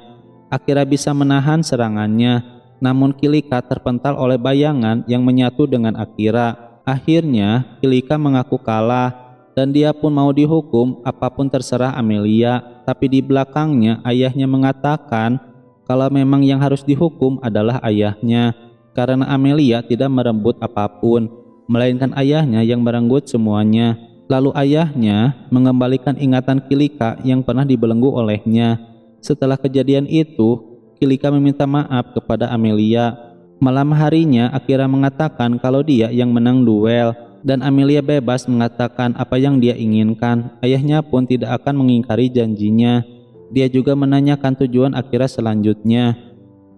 Akira bisa menahan serangannya, namun Kilika terpental oleh bayangan yang menyatu dengan Akira. Akhirnya Kilika mengaku kalah dan dia pun mau dihukum apapun terserah Amelia. Tapi di belakangnya ayahnya mengatakan kalau memang yang harus dihukum adalah ayahnya, karena Amelia tidak merenggut apapun, melainkan ayahnya yang merenggut semuanya. Lalu ayahnya mengembalikan ingatan Kilika yang pernah dibelenggu olehnya. Setelah kejadian itu, Kilika meminta maaf kepada Amelia. Malam harinya Akira mengatakan kalau dia yang menang duel, dan Amelia bebas mengatakan apa yang dia inginkan. Ayahnya pun tidak akan mengingkari janjinya. Dia juga menanyakan tujuan Akira selanjutnya.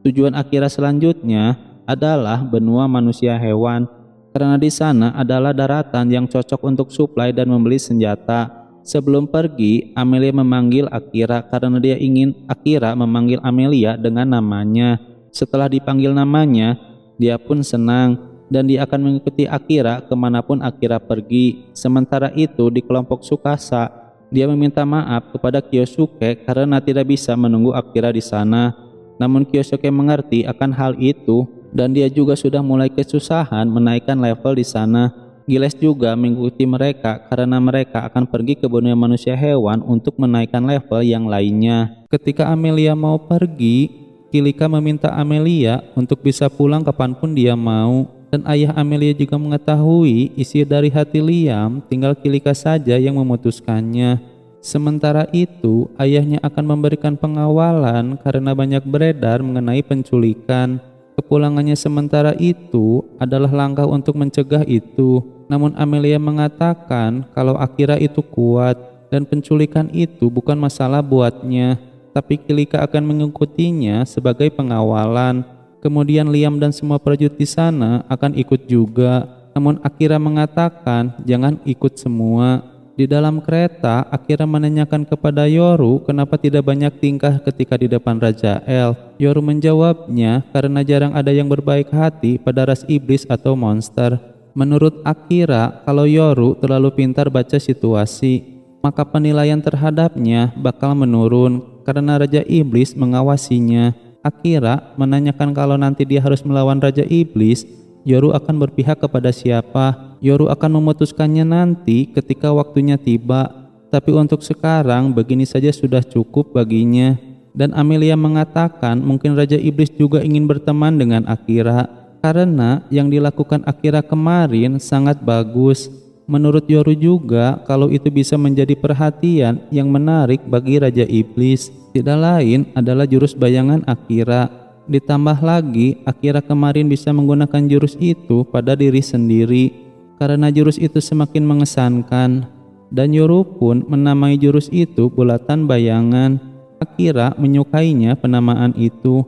Tujuan Akira selanjutnya adalah benua manusia hewan, karena di sana adalah daratan yang cocok untuk suplai dan membeli senjata. Sebelum pergi, Amelia memanggil Akira karena dia ingin Akira memanggil Amelia dengan namanya. Setelah dipanggil namanya, dia pun senang dan dia akan mengikuti Akira kemanapun Akira pergi. Sementara itu di kelompok Tsukasa, dia meminta maaf kepada Kyosuke karena tidak bisa menunggu Akira di sana. Namun Kyosuke mengerti akan hal itu dan dia juga sudah mulai kesusahan menaikkan level di sana. Giles juga mengikuti mereka karena mereka akan pergi ke benua manusia hewan untuk menaikkan level yang lainnya. Ketika Amelia mau pergi, Kilika meminta Amelia untuk bisa pulang kapanpun dia mau. Dan ayah Amelia juga mengetahui isi dari hati Liam, tinggal Kilika saja yang memutuskannya. Sementara itu, ayahnya akan memberikan pengawalan karena banyak beredar mengenai penculikan. Kepulangannya sementara itu adalah langkah untuk mencegah itu. Namun Amelia mengatakan kalau Akira itu kuat dan penculikan itu bukan masalah buatnya, tapi Kilika akan mengikutinya sebagai pengawalan. Kemudian Liam dan semua prajurit di sana akan ikut juga. Namun Akira mengatakan jangan ikut semua. Di dalam kereta, Akira menanyakan kepada Yoru kenapa tidak banyak tingkah ketika di depan Raja El. Yoru menjawabnya karena jarang ada yang berbaik hati pada ras iblis atau monster. Menurut Akira, kalau Yoru terlalu pintar baca situasi, maka penilaian terhadapnya bakal menurun karena Raja Iblis mengawasinya. Akira menanyakan kalau nanti dia harus melawan Raja Iblis, Yoru akan berpihak kepada siapa. Yoru akan memutuskannya nanti ketika waktunya tiba. Tapi untuk sekarang begini saja sudah cukup baginya. Dan Amelia mengatakan mungkin Raja Iblis juga ingin berteman dengan Akira karena yang dilakukan Akira kemarin sangat bagus. Menurut Yoru juga kalau itu bisa menjadi perhatian yang menarik bagi Raja Iblis. Tidak lain adalah jurus bayangan Akira. Ditambah lagi Akira kemarin bisa menggunakan jurus itu pada diri sendiri karena jurus itu semakin mengesankan. Dan Yoru pun menamai jurus itu bulatan bayangan. Akira menyukainya penamaan itu.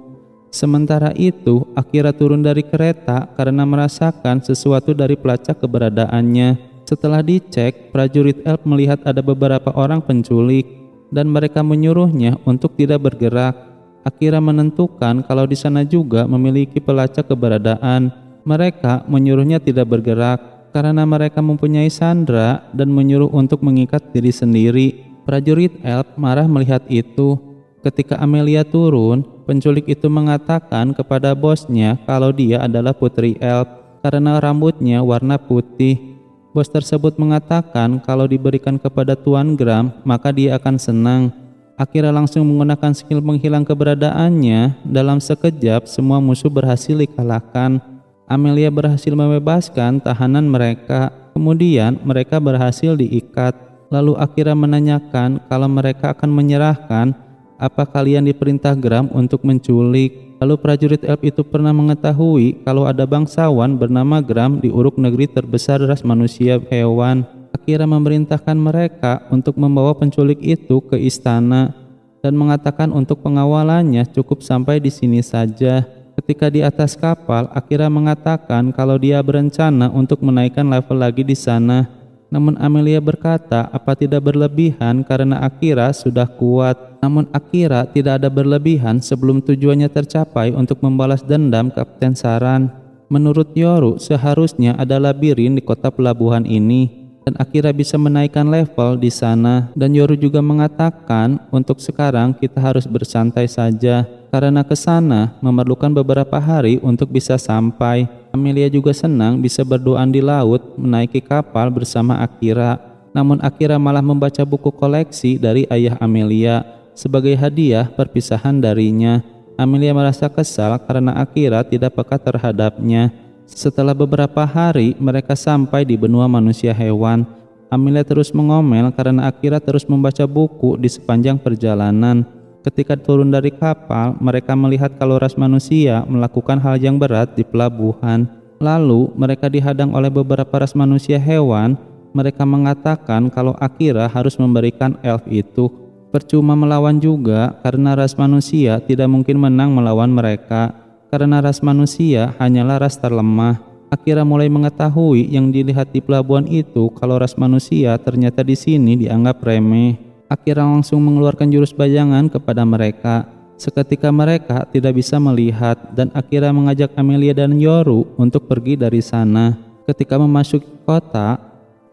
Sementara itu Akira turun dari kereta karena merasakan sesuatu dari pelacak keberadaannya. Setelah dicek, prajurit elf melihat ada beberapa orang penculik dan mereka menyuruhnya untuk tidak bergerak. Akira menentukan kalau di sana juga memiliki pelacak keberadaan. Mereka menyuruhnya tidak bergerak karena mereka mempunyai sandera dan menyuruh untuk mengikat diri sendiri. Prajurit elf marah melihat itu. Ketika Amelia turun, penculik itu mengatakan kepada bosnya kalau dia adalah putri elf karena rambutnya warna putih. Bos tersebut mengatakan kalau diberikan kepada Tuan Gram, maka dia akan senang. Akira langsung menggunakan skill menghilang keberadaannya. Dalam sekejap, semua musuh berhasil dikalahkan. Amelia berhasil membebaskan tahanan mereka. Kemudian mereka berhasil diikat. Lalu Akira menanyakan kalau mereka akan menyerahkan Apa kalian diperintah geram untuk menculik? Lalu prajurit elf itu pernah mengetahui kalau ada bangsawan bernama Gram di Uruk, negeri terbesar ras manusia hewan. Akira memerintahkan mereka untuk membawa penculik itu ke istana dan mengatakan untuk pengawalannya cukup sampai di sini saja. Ketika di atas kapal, Akira mengatakan kalau dia berencana untuk menaikkan level lagi di sana. Namun Amelia berkata apa tidak berlebihan karena Akira sudah kuat. Namun Akira tidak ada berlebihan sebelum tujuannya tercapai untuk membalas dendam Kapten Saran. Menurut Yoru, seharusnya ada labirin di kota pelabuhan ini dan Akira bisa menaikkan level di sana. Dan Yoru juga mengatakan untuk sekarang kita harus bersantai saja karena ke sana memerlukan beberapa hari untuk bisa sampai. Amelia juga senang bisa berdoa di laut menaiki kapal bersama Akira. Namun Akira malah membaca buku koleksi dari ayah Amelia sebagai hadiah perpisahan darinya. Amelia merasa kesal karena Akira tidak peka terhadapnya. Setelah beberapa hari mereka sampai di benua manusia hewan. Amelia terus mengomel karena Akira terus membaca buku di sepanjang perjalanan. Ketika turun dari kapal, mereka melihat kalau ras manusia melakukan hal yang berat di pelabuhan. Lalu mereka dihadang oleh beberapa ras manusia hewan. Mereka mengatakan kalau Akira harus memberikan elf itu. Percuma melawan juga karena ras manusia tidak mungkin menang melawan mereka. Karena ras manusia hanyalah ras terlemah. Akira mulai mengetahui yang dilihat di pelabuhan itu kalau ras manusia ternyata di sini dianggap remeh. Akira langsung mengeluarkan jurus bayangan kepada mereka. Seketika mereka tidak bisa melihat dan Akira mengajak Amelia dan Yoru untuk pergi dari sana. Ketika memasuki kota,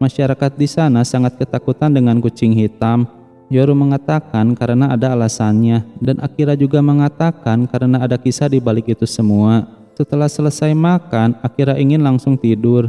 masyarakat di sana sangat ketakutan dengan kucing hitam. Yoru mengatakan karena ada alasannya dan Akira juga mengatakan karena ada kisah di balik itu semua. Setelah selesai makan, Akira ingin langsung tidur.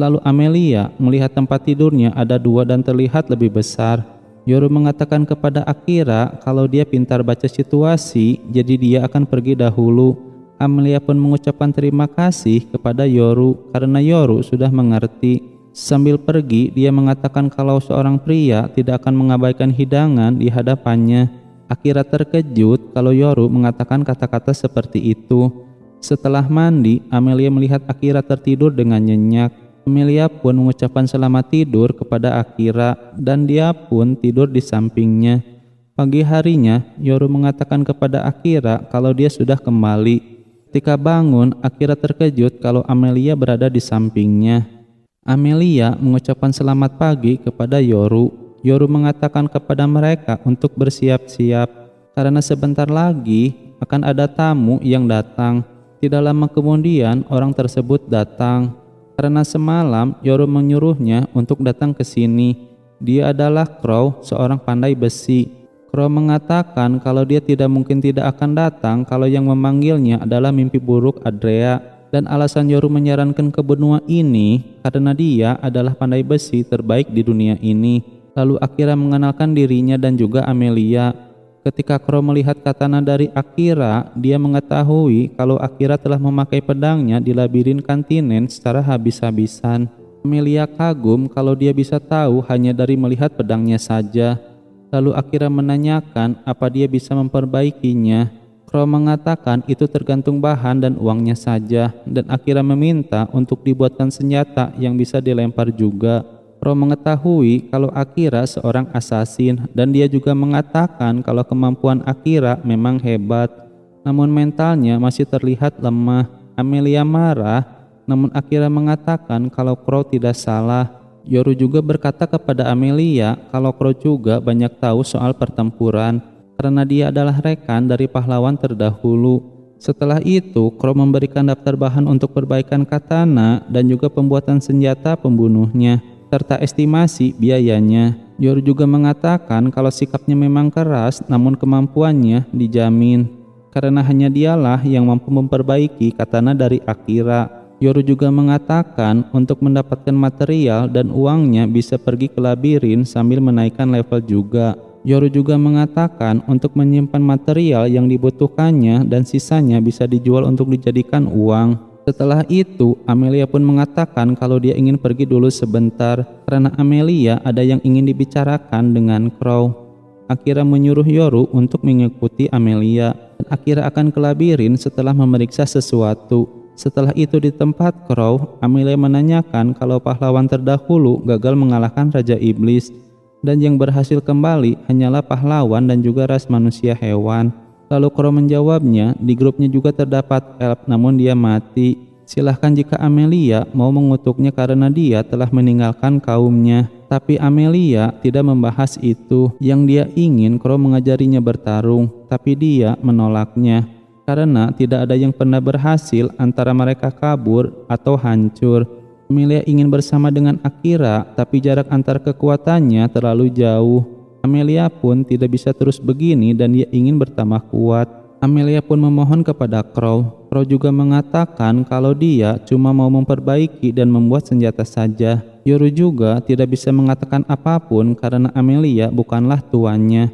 Lalu Amelia melihat tempat tidurnya ada dua dan terlihat lebih besar. Yoru mengatakan kepada Akira kalau dia pintar baca situasi, jadi dia akan pergi dahulu. Amelia pun mengucapkan terima kasih kepada Yoru karena Yoru sudah mengerti. Sambil pergi, dia mengatakan kalau seorang pria tidak akan mengabaikan hidangan di hadapannya. Akira terkejut kalau Yoru mengatakan kata-kata seperti itu. Setelah mandi, Amelia melihat Akira tertidur dengan nyenyak. Amelia pun mengucapkan selamat tidur kepada Akira dan dia pun tidur di sampingnya. Pagi harinya, Yoru mengatakan kepada Akira kalau dia sudah kembali. Ketika bangun, Akira terkejut kalau Amelia berada di sampingnya. Amelia mengucapkan selamat pagi kepada Yoru. Yoru mengatakan kepada mereka untuk bersiap-siap karena sebentar lagi akan ada tamu yang datang. Tidak lama kemudian orang tersebut datang. Karena semalam Yoru menyuruhnya untuk datang ke sini. Dia adalah Crow, seorang pandai besi. Crow mengatakan kalau dia tidak mungkin tidak akan datang kalau yang memanggilnya adalah mimpi buruk Adrea. Dan alasan Yoru menyarankan ke benua ini karena dia adalah pandai besi terbaik di dunia ini. Lalu Akira mengenalkan dirinya dan juga Amelia. Ketika Crow melihat katana dari Akira, dia mengetahui kalau Akira telah memakai pedangnya di labirin kontinen secara habis-habisan. Amelia kagum kalau dia bisa tahu hanya dari melihat pedangnya saja. Lalu Akira menanyakan apa dia bisa memperbaikinya. Crow mengatakan itu tergantung bahan dan uangnya saja, dan Akira meminta untuk dibuatkan senjata yang bisa dilempar juga. Crow mengetahui kalau Akira seorang asasin dan dia juga mengatakan kalau kemampuan Akira memang hebat. Namun mentalnya masih terlihat lemah. Amelia marah, namun Akira mengatakan kalau Crow tidak salah. Yoru juga berkata kepada Amelia kalau Crow juga banyak tahu soal pertempuran karena dia adalah rekan dari pahlawan terdahulu. Setelah itu, Crow memberikan daftar bahan untuk perbaikan katana dan juga pembuatan senjata pembunuhnya, serta estimasi biayanya. Yoru juga mengatakan kalau sikapnya memang keras namun kemampuannya dijamin karena hanya dialah yang mampu memperbaiki katana dari Akira. Yoru juga mengatakan untuk mendapatkan material dan uangnya bisa pergi ke labirin sambil menaikkan level juga. Yoru juga mengatakan untuk menyimpan material yang dibutuhkannya dan sisanya bisa dijual untuk dijadikan uang. Setelah itu, Amelia pun mengatakan kalau dia ingin pergi dulu sebentar karena Amelia ada yang ingin dibicarakan dengan Crow. Akira menyuruh Yoru untuk mengikuti Amelia. Dan Akira akan ke labirin setelah memeriksa sesuatu. Setelah itu di tempat Crow, Amelia menanyakan kalau pahlawan terdahulu gagal mengalahkan Raja Iblis. Dan yang berhasil kembali hanyalah pahlawan dan juga ras manusia hewan. Lalu Crow menjawabnya, di grupnya juga terdapat elf namun dia mati. Silahkan jika Amelia mau mengutuknya karena dia telah meninggalkan kaumnya. Tapi Amelia tidak membahas itu. Yang dia ingin Crow mengajarinya bertarung, tapi dia menolaknya. Karena tidak ada yang pernah berhasil antara mereka kabur atau hancur. Amelia ingin bersama dengan Akira, tapi jarak antar kekuatannya terlalu jauh. Amelia pun tidak bisa terus begini dan dia ingin bertambah kuat. Amelia pun memohon kepada Crow. Crow juga mengatakan kalau dia cuma mau memperbaiki dan membuat senjata saja. Yoru juga tidak bisa mengatakan apapun karena Amelia bukanlah tuannya.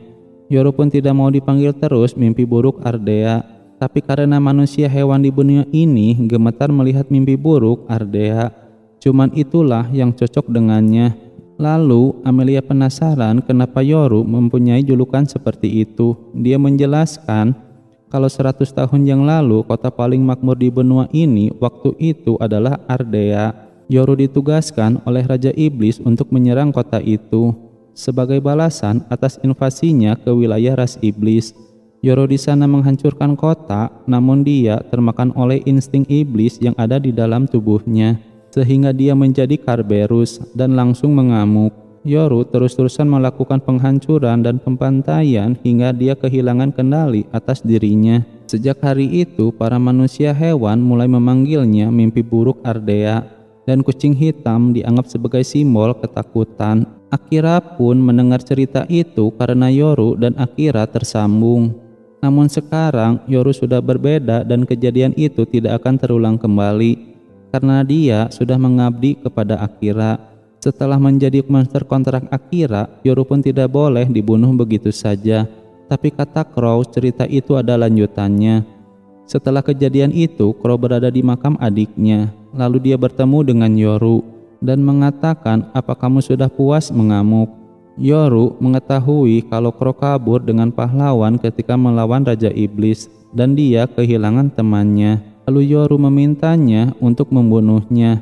Yoru pun tidak mau dipanggil terus mimpi buruk Ardea. Tapi karena manusia hewan di dunia ini gemetar melihat mimpi buruk Ardea. Cuman itulah yang cocok dengannya. Lalu Amelia penasaran kenapa Yoru mempunyai julukan seperti itu. Dia menjelaskan kalau 100 tahun yang lalu kota paling makmur di benua ini waktu itu adalah Ardea. Yoru ditugaskan oleh Raja Iblis untuk menyerang kota itu sebagai balasan atas invasinya ke wilayah ras iblis. Yoru di sana menghancurkan kota, namun dia termakan oleh insting iblis yang ada di dalam tubuhnya sehingga dia menjadi Kerberos dan langsung mengamuk. Yoru terus-terusan melakukan penghancuran dan pembantaian hingga dia kehilangan kendali atas dirinya. Sejak hari itu, para manusia hewan mulai memanggilnya mimpi buruk Ardea, dan kucing hitam dianggap sebagai simbol ketakutan. Akira pun mendengar cerita itu karena Yoru dan Akira tersambung. Namun sekarang Yoru sudah berbeda dan kejadian itu tidak akan terulang kembali karena dia sudah mengabdi kepada Akira. Setelah menjadi monster kontrak Akira, Yoru pun tidak boleh dibunuh begitu saja. Tapi kata Crow, cerita itu ada lanjutannya. Setelah kejadian itu, Crow berada di makam adiknya. Lalu dia bertemu dengan Yoru dan mengatakan, "Apa kamu sudah puas mengamuk?" Yoru mengetahui kalau Crow kabur dengan pahlawan ketika melawan Raja Iblis dan dia kehilangan temannya. Lalu Yoru memintanya untuk membunuhnya.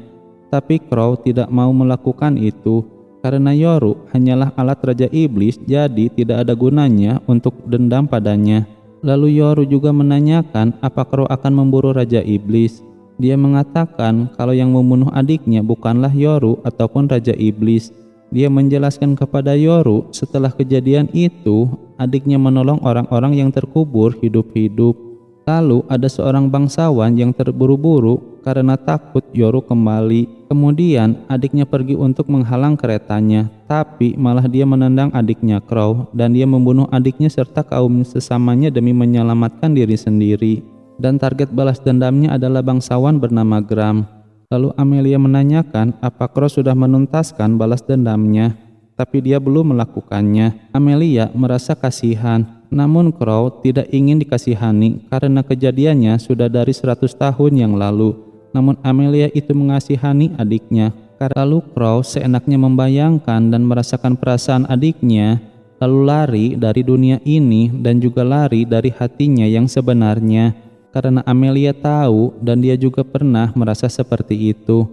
Tapi Crow tidak mau melakukan itu karena Yoru hanyalah alat Raja Iblis, jadi tidak ada gunanya untuk dendam padanya. Lalu Yoru juga menanyakan apa Crow akan memburu Raja Iblis. Dia mengatakan kalau yang membunuh adiknya bukanlah Yoru ataupun Raja Iblis. Dia menjelaskan kepada Yoru setelah kejadian itu adiknya menolong orang-orang yang terkubur hidup-hidup. Lalu ada seorang bangsawan yang terburu-buru karena takut Yoru kembali. Kemudian adiknya pergi untuk menghalang keretanya, tapi malah dia menendang adiknya Crow dan dia membunuh adiknya serta kaum sesamanya demi menyelamatkan diri sendiri. Dan target balas dendamnya adalah bangsawan bernama Gram. Lalu Amelia menanyakan apa Crow sudah menuntaskan balas dendamnya, tapi dia belum melakukannya. Amelia merasa kasihan. Namun Crow tidak ingin dikasihani karena kejadiannya sudah dari 100 tahun yang lalu. Namun Amelia itu mengasihani adiknya. Lalu Crow seenaknya membayangkan dan merasakan perasaan adiknya, lalu lari dari dunia ini dan juga lari dari hatinya yang sebenarnya. Karena Amelia tahu dan dia juga pernah merasa seperti itu.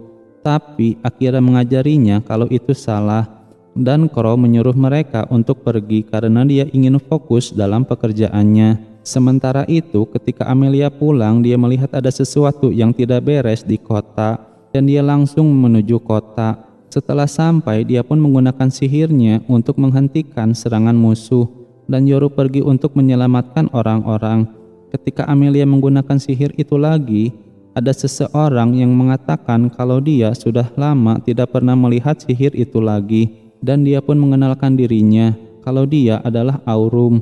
Tapi Akira mengajarinya kalau itu salah. Dan Crow menyuruh mereka untuk pergi karena dia ingin fokus dalam pekerjaannya. Sementara itu, ketika Amelia pulang, dia melihat ada sesuatu yang tidak beres di kota dan dia langsung menuju kota. Setelah sampai, dia pun menggunakan sihirnya untuk menghentikan serangan musuh dan Yoru pergi untuk menyelamatkan orang-orang. Ketika Amelia menggunakan sihir itu lagi, ada seseorang yang mengatakan kalau dia sudah lama tidak pernah melihat sihir itu lagi. Dan dia pun mengenalkan dirinya kalau dia adalah Aurum.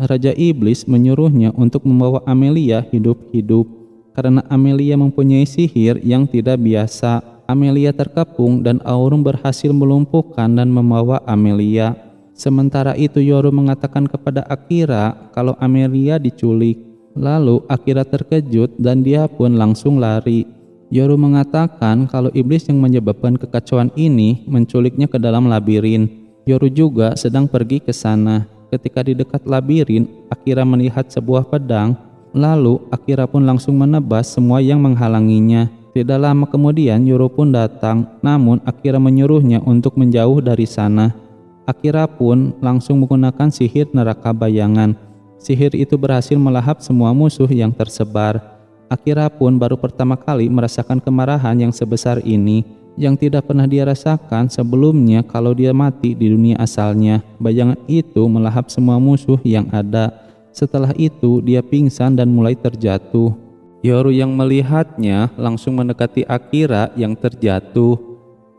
Raja Iblis menyuruhnya untuk membawa Amelia hidup-hidup karena Amelia mempunyai sihir yang tidak biasa. Amelia terkepung dan Aurum berhasil melumpuhkan dan membawa Amelia. Sementara itu Yoru mengatakan kepada Akira kalau Amelia diculik. Lalu Akira terkejut dan dia pun langsung lari. Yoru mengatakan kalau iblis yang menyebabkan kekacauan ini menculiknya ke dalam labirin. Yoru juga sedang pergi ke sana. Ketika di dekat labirin, Akira melihat sebuah pedang. Lalu Akira pun langsung menebas semua yang menghalanginya. Tidak lama kemudian Yoro pun datang, namun Akira menyuruhnya untuk menjauh dari sana. Akira pun langsung menggunakan sihir neraka bayangan. Sihir itu berhasil melahap semua musuh yang tersebar. Akira pun baru pertama kali merasakan kemarahan yang sebesar ini, yang tidak pernah dia rasakan sebelumnya kalau dia mati di dunia asalnya. Bayangan itu melahap semua musuh yang ada. Setelah itu dia pingsan dan mulai terjatuh. Yoru yang melihatnya langsung mendekati Akira yang terjatuh.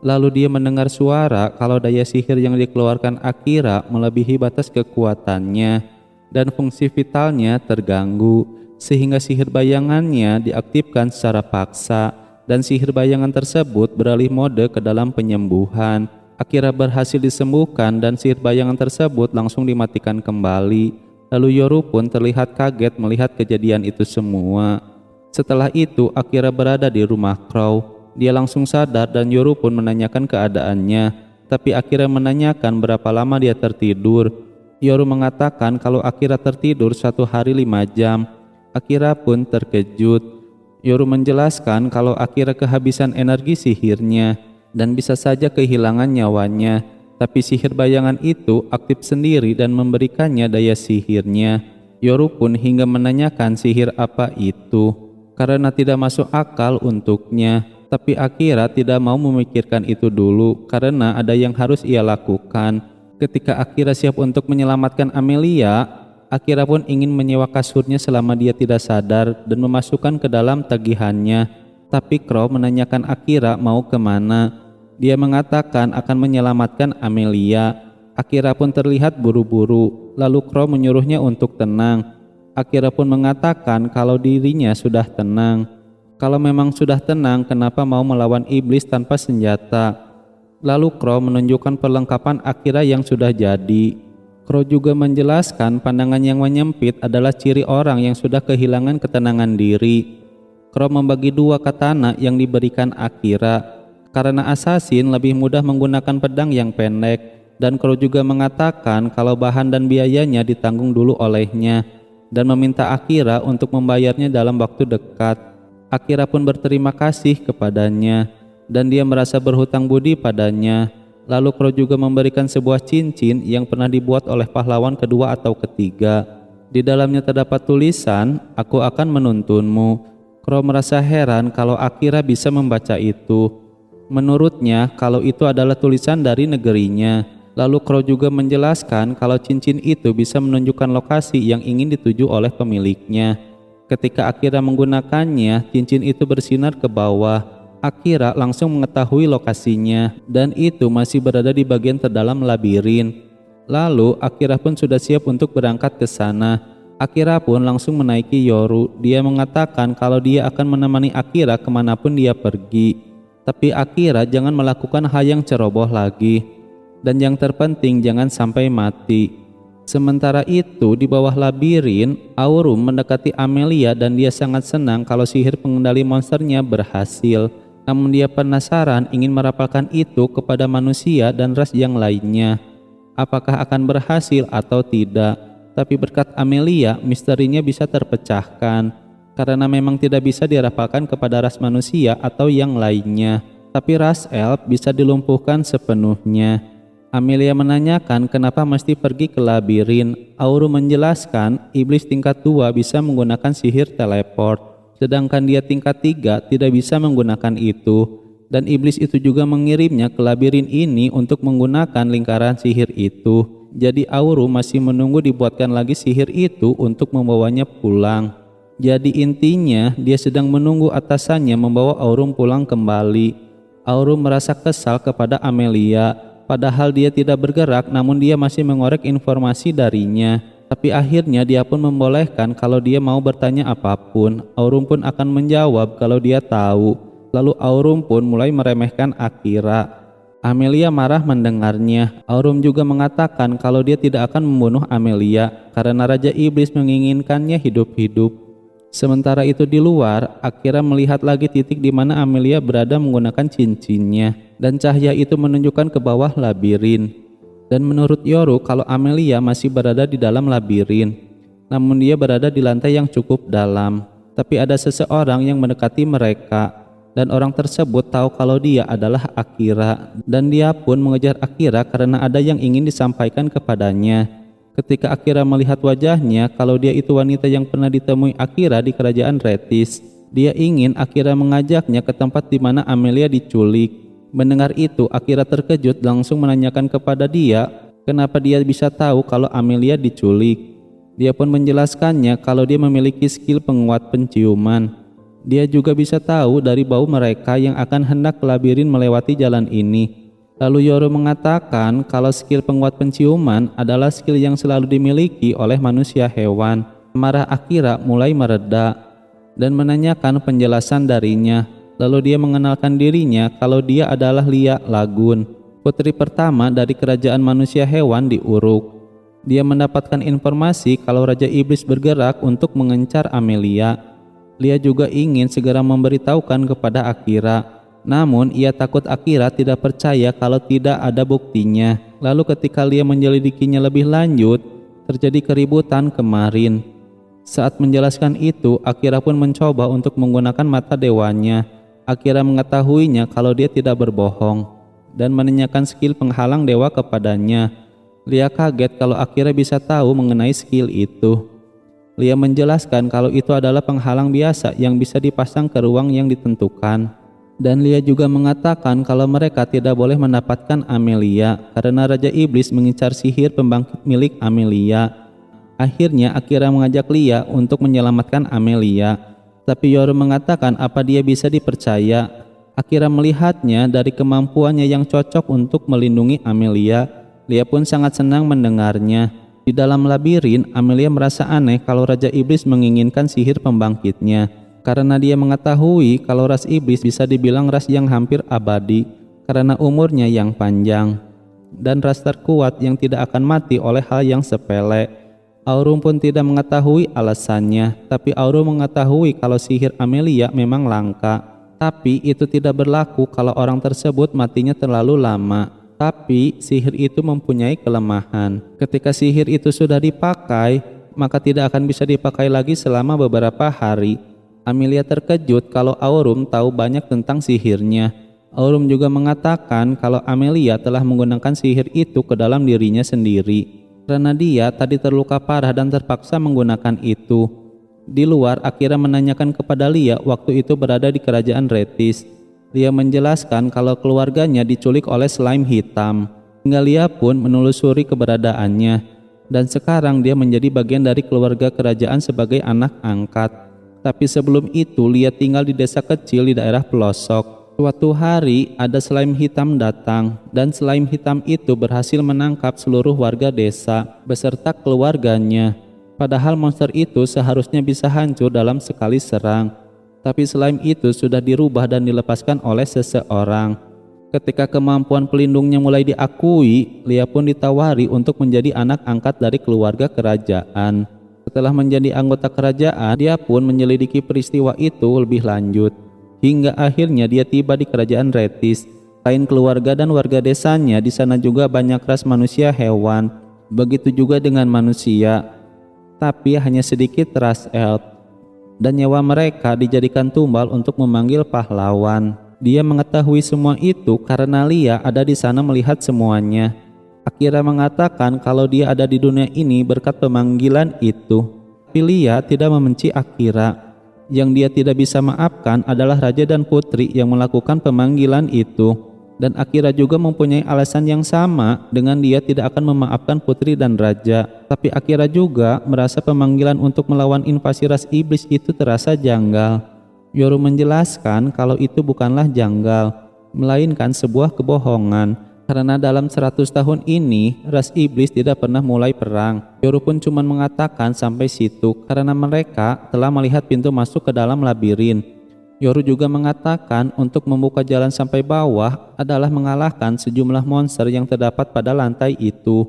Lalu dia mendengar suara kalau daya sihir yang dikeluarkan Akira melebihi batas kekuatannya dan fungsi vitalnya terganggu, sehingga sihir bayangannya diaktifkan secara paksa dan sihir bayangan tersebut beralih mode ke dalam penyembuhan. Akira berhasil disembuhkan dan sihir bayangan tersebut langsung dimatikan kembali. Lalu Yoru pun terlihat kaget melihat kejadian itu semua. Setelah itu Akira berada di rumah Crow. Dia langsung sadar dan Yoru pun menanyakan keadaannya. Tapi Akira menanyakan berapa lama dia tertidur. Yoru mengatakan kalau Akira tertidur 1 hari 5 jam. Akira pun terkejut. Yoru menjelaskan kalau Akira kehabisan energi sihirnya dan bisa saja kehilangan nyawanya. Tapi sihir bayangan itu aktif sendiri dan memberikannya daya sihirnya. Yoru pun hingga menanyakan sihir apa itu, karena tidak masuk akal untuknya. Tapi Akira tidak mau memikirkan itu dulu karena ada yang harus ia lakukan. Ketika Akira siap untuk menyelamatkan Amelia, Akira pun ingin menyewa kasurnya selama dia tidak sadar dan memasukkan ke dalam tagihannya. Tapi Crow menanyakan Akira mau kemana. Dia mengatakan akan menyelamatkan Amelia. Akira pun terlihat buru-buru. Lalu Crow menyuruhnya untuk tenang. Akira pun mengatakan kalau dirinya sudah tenang. Kalau memang sudah tenang, kenapa mau melawan iblis tanpa senjata? Lalu Crow menunjukkan perlengkapan Akira yang sudah jadi. Crow juga menjelaskan pandangan yang menyempit adalah ciri orang yang sudah kehilangan ketenangan diri. Crow membagi 2 katana yang diberikan Akira. Karena assassin lebih mudah menggunakan pedang yang pendek. Dan Crow juga mengatakan kalau bahan dan biayanya ditanggung dulu olehnya dan meminta Akira untuk membayarnya dalam waktu dekat. Akira pun berterima kasih kepadanya dan dia merasa berhutang budi padanya. Lalu Crow juga memberikan sebuah cincin yang pernah dibuat oleh pahlawan kedua atau ketiga. Di dalamnya terdapat tulisan, "Aku akan menuntunmu." Crow merasa heran kalau Akira bisa membaca itu. Menurutnya kalau itu adalah tulisan dari negerinya. Lalu Crow juga menjelaskan kalau cincin itu bisa menunjukkan lokasi yang ingin dituju oleh pemiliknya. Ketika Akira menggunakannya, cincin itu bersinar ke bawah. Akira langsung mengetahui lokasinya dan itu masih berada di bagian terdalam labirin. Lalu Akira pun sudah siap untuk berangkat ke sana. Akira pun langsung menaiki Yoru. Dia mengatakan kalau dia akan menemani Akira kemanapun dia pergi. Tapi Akira jangan melakukan hal yang ceroboh lagi. Dan yang terpenting jangan sampai mati. Sementara itu di bawah labirin, Aurum mendekati Amelia dan dia sangat senang kalau sihir pengendali monsternya berhasil. Namun dia penasaran ingin merapalkan itu kepada manusia dan ras yang lainnya. Apakah akan berhasil atau tidak? Tapi berkat Amelia, misterinya bisa terpecahkan. Karena memang tidak bisa dirapalkan kepada ras manusia atau yang lainnya. Tapi ras elf bisa dilumpuhkan sepenuhnya. Amelia menanyakan kenapa mesti pergi ke labirin. Aurum menjelaskan iblis tingkat 2 bisa menggunakan sihir teleport, sedangkan dia tingkat 3 tidak bisa menggunakan itu. Dan iblis itu juga mengirimnya ke labirin ini untuk menggunakan lingkaran sihir itu. Jadi Aurum masih menunggu dibuatkan lagi sihir itu untuk membawanya pulang. Jadi intinya dia sedang menunggu atasannya membawa Aurum pulang kembali. Aurum merasa kesal kepada Amelia. Padahal dia tidak bergerak, namun dia masih mengorek informasi darinya. Tapi akhirnya dia pun membolehkan kalau dia mau bertanya apapun. Aurum pun akan menjawab kalau dia tahu. Lalu Aurum pun mulai meremehkan Akira. Amelia marah mendengarnya. Aurum juga mengatakan kalau dia tidak akan membunuh Amelia karena Raja Iblis menginginkannya hidup-hidup. Sementara itu di luar, Akira melihat lagi titik di mana Amelia berada menggunakan cincinnya, dan cahaya itu menunjukkan ke bawah labirin. Dan menurut Yoru, kalau Amelia masih berada di dalam labirin, namun dia berada di lantai yang cukup dalam. Tapi ada seseorang yang mendekati mereka, dan orang tersebut tahu kalau dia adalah Akira, dan dia pun mengejar Akira karena ada yang ingin disampaikan kepadanya. Ketika Akira melihat wajahnya, kalau dia itu wanita yang pernah ditemui Akira di kerajaan Retis, dia ingin Akira mengajaknya ke tempat di mana Amelia diculik. Mendengar itu, Akira terkejut langsung menanyakan kepada dia kenapa dia bisa tahu kalau Amelia diculik. Dia pun menjelaskannya kalau dia memiliki skill penguat penciuman. Dia juga bisa tahu dari bau mereka yang akan hendak ke labirin melewati jalan ini. Lalu Yoru mengatakan kalau skill penguat penciuman adalah skill yang selalu dimiliki oleh manusia hewan. Marah Akira mulai mereda dan menanyakan penjelasan darinya. Lalu dia mengenalkan dirinya kalau dia adalah Lia Lagun, putri pertama dari kerajaan manusia hewan di Uruk. Dia mendapatkan informasi kalau Raja Iblis bergerak untuk mengencar Amelia. Lia juga ingin segera memberitahukan kepada Akira. Namun ia takut Akira tidak percaya kalau tidak ada buktinya. Lalu ketika Lia menyelidikinya lebih lanjut, terjadi keributan kemarin. Saat menjelaskan itu, Akira pun mencoba untuk menggunakan mata dewanya. Akira mengetahuinya kalau dia tidak berbohong dan menanyakan skill penghalang dewa kepadanya. Lia kaget kalau Akira bisa tahu mengenai skill itu. Lia menjelaskan kalau itu adalah penghalang biasa yang bisa dipasang ke ruang yang ditentukan. Dan Lia juga mengatakan kalau mereka tidak boleh mendapatkan Amelia karena Raja Iblis mengincar sihir pembangkit milik Amelia. Akhirnya Akira mengajak Lia untuk menyelamatkan Amelia. Tapi Yoru mengatakan apa dia bisa dipercaya. Akira melihatnya dari kemampuannya yang cocok untuk melindungi Amelia. Lia pun sangat senang mendengarnya. Di dalam labirin, Amelia merasa aneh kalau Raja Iblis menginginkan sihir pembangkitnya. Karena dia mengetahui kalau ras iblis bisa dibilang ras yang hampir abadi karena umurnya yang panjang. Dan ras terkuat yang tidak akan mati oleh hal yang sepele. Aurum pun tidak mengetahui alasannya, tapi Aurum mengetahui kalau sihir Amelia memang langka. Tapi itu tidak berlaku kalau orang tersebut matinya terlalu lama. Tapi sihir itu mempunyai kelemahan. Ketika sihir itu sudah dipakai, maka tidak akan bisa dipakai lagi selama beberapa hari. Amelia terkejut kalau Aurum tahu banyak tentang sihirnya. Aurum juga mengatakan kalau Amelia telah menggunakan sihir itu ke dalam dirinya sendiri. Karena dia tadi terluka parah dan terpaksa menggunakan itu. Di luar, Akira menanyakan kepada Lia waktu itu berada di kerajaan Retis. Lia menjelaskan kalau keluarganya diculik oleh slime hitam. Hingga Lia pun menelusuri keberadaannya. Dan sekarang dia menjadi bagian dari keluarga kerajaan sebagai anak angkat. Tapi sebelum itu Lia tinggal di desa kecil di daerah pelosok. Suatu hari ada slime hitam datang dan slime hitam itu berhasil menangkap seluruh warga desa beserta keluarganya. Padahal monster itu seharusnya bisa hancur dalam sekali serang. Tapi slime itu sudah dirubah dan dilepaskan oleh seseorang. Ketika kemampuan pelindungnya mulai diakui, Lia pun ditawari untuk menjadi anak angkat dari keluarga kerajaan. Setelah menjadi anggota kerajaan, dia pun menyelidiki peristiwa itu lebih lanjut. Hingga akhirnya dia tiba di kerajaan Retis. Selain keluarga dan warga desanya, di sana juga banyak ras manusia hewan. Begitu juga dengan manusia. Tapi hanya sedikit ras elf. Dan nyawa mereka dijadikan tumbal untuk memanggil pahlawan. Dia mengetahui semua itu karena Lia ada di sana melihat semuanya. Akira mengatakan kalau dia ada di dunia ini berkat pemanggilan itu. Tapi Lia tidak membenci Akira. Yang dia tidak bisa maafkan adalah raja dan putri yang melakukan pemanggilan itu. Dan Akira juga mempunyai alasan yang sama dengan dia tidak akan memaafkan putri dan raja. Tapi Akira juga merasa pemanggilan untuk melawan invasi ras iblis itu terasa janggal. Yoru menjelaskan kalau itu bukanlah janggal, melainkan sebuah kebohongan. Karena dalam 100 tahun ini, ras iblis tidak pernah mulai perang. Yoru pun cuma mengatakan sampai situ karena mereka telah melihat pintu masuk ke dalam labirin. Yoru juga mengatakan untuk membuka jalan sampai bawah adalah mengalahkan sejumlah monster yang terdapat pada lantai itu.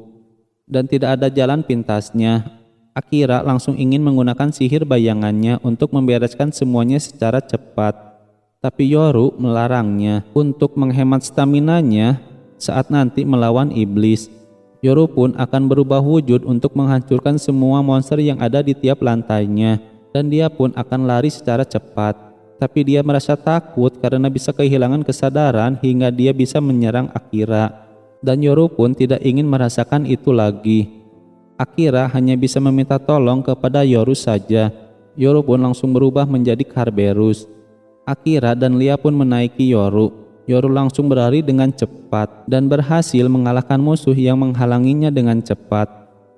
Dan tidak ada jalan pintasnya. Akira langsung ingin menggunakan sihir bayangannya untuk membereskan semuanya secara cepat. Tapi Yoru melarangnya untuk menghemat staminanya saat nanti melawan iblis. Yoru pun akan berubah wujud untuk menghancurkan semua monster yang ada di tiap lantainya, dan dia pun akan lari secara cepat. Tapi dia merasa takut karena bisa kehilangan kesadaran hingga dia bisa menyerang Akira. Dan Yoru pun tidak ingin merasakan itu lagi. Akira hanya bisa meminta tolong kepada Yoru saja. Yoru pun langsung berubah menjadi Kerberos. Akira dan Lia pun menaiki Yoru. Yoru langsung berlari dengan cepat dan berhasil mengalahkan musuh yang menghalanginya dengan cepat.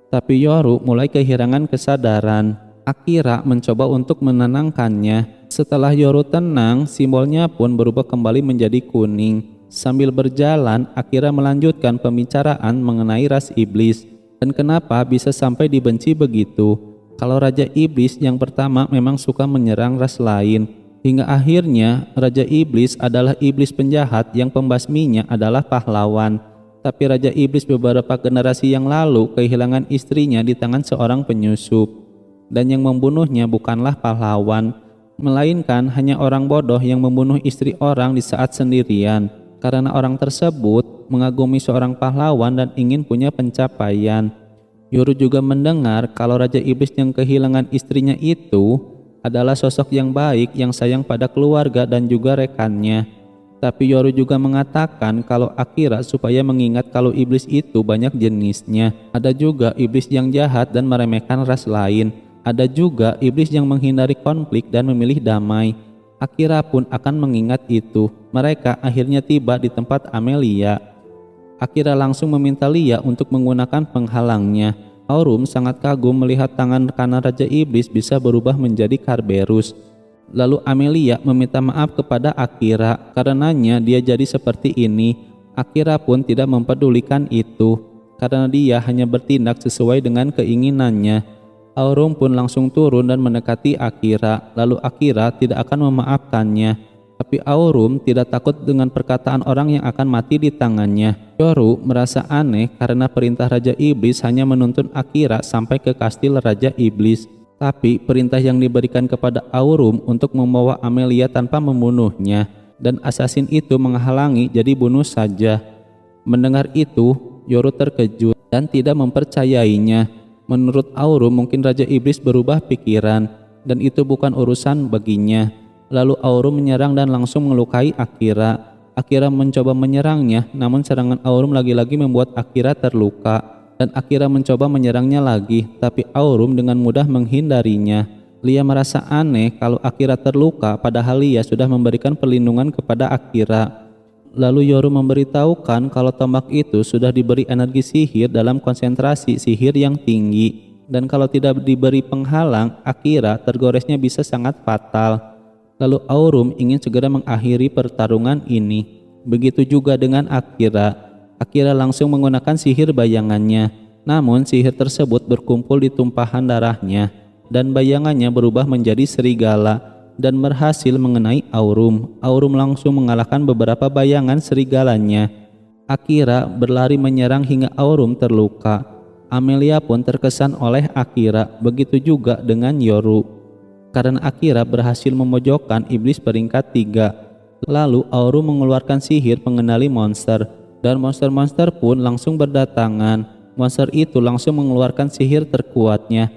Tapi Yoru mulai kehilangan kesadaran. Akira mencoba untuk menenangkannya. Setelah Yoru tenang, simbolnya pun berubah kembali menjadi kuning. Sambil berjalan, Akira melanjutkan pembicaraan mengenai ras iblis dan kenapa bisa sampai dibenci begitu. Kalau Raja Iblis yang pertama memang suka menyerang ras lain. Hingga akhirnya Raja Iblis adalah iblis penjahat yang pembasminya adalah pahlawan. Tapi Raja Iblis beberapa generasi yang lalu kehilangan istrinya di tangan seorang penyusup. Dan yang membunuhnya bukanlah pahlawan, melainkan hanya orang bodoh yang membunuh istri orang di saat sendirian. Karena orang tersebut mengagumi seorang pahlawan dan ingin punya pencapaian. Yoru juga mendengar kalau Raja Iblis yang kehilangan istrinya itu adalah sosok yang baik yang sayang pada keluarga dan juga rekannya. Tapi Yoru juga mengatakan kalau Akira supaya mengingat kalau iblis itu banyak jenisnya. Ada juga iblis yang jahat dan meremehkan ras lain. Ada juga iblis yang menghindari konflik dan memilih damai. Akira pun akan mengingat itu. Mereka akhirnya tiba di tempat Amelia. Akira langsung meminta Lia untuk menggunakan penghalangnya. Aurum sangat kagum melihat tangan kanan Raja Iblis bisa berubah menjadi Kerberos. Lalu Amelia meminta maaf kepada Akira karenanya dia jadi seperti ini. Akira pun tidak mempedulikan itu karena dia hanya bertindak sesuai dengan keinginannya. Aurum pun langsung turun dan mendekati Akira. Lalu Akira tidak akan memaafkannya. Tapi Aurum tidak takut dengan perkataan orang yang akan mati di tangannya. Yoru merasa aneh karena perintah Raja Iblis hanya menuntun Akira sampai ke kastil Raja Iblis. Tapi perintah yang diberikan kepada Aurum untuk membawa Amelia tanpa membunuhnya. Dan asasin itu menghalangi jadi bunuh saja. Mendengar itu, Yoru terkejut dan tidak mempercayainya. Menurut Aurum mungkin Raja Iblis berubah pikiran dan itu bukan urusan baginya. Lalu Aurum menyerang dan langsung melukai Akira. Akira mencoba menyerangnya, namun serangan Aurum lagi-lagi membuat Akira terluka. Dan Akira mencoba menyerangnya lagi, tapi Aurum dengan mudah menghindarinya. Lia merasa aneh kalau Akira terluka, padahal Lia sudah memberikan perlindungan kepada Akira. Lalu Yoru memberitahukan kalau tombak itu sudah diberi energi sihir dalam konsentrasi sihir yang tinggi. Dan kalau tidak diberi penghalang, Akira tergoresnya bisa sangat fatal. Lalu Aurum ingin segera mengakhiri pertarungan ini. Begitu juga dengan Akira. Akira langsung menggunakan sihir bayangannya. Namun sihir tersebut berkumpul di tumpahan darahnya. Dan bayangannya berubah menjadi serigala dan berhasil mengenai Aurum. Aurum langsung mengalahkan beberapa bayangan serigalanya. Akira berlari menyerang hingga Aurum terluka. Amelia pun terkesan oleh Akira. Begitu juga dengan Yoru. Karena Akira berhasil memojokkan iblis peringkat 3. Lalu Aurum mengeluarkan sihir pengendali monster. Dan monster-monster pun langsung berdatangan. Monster itu langsung mengeluarkan sihir terkuatnya.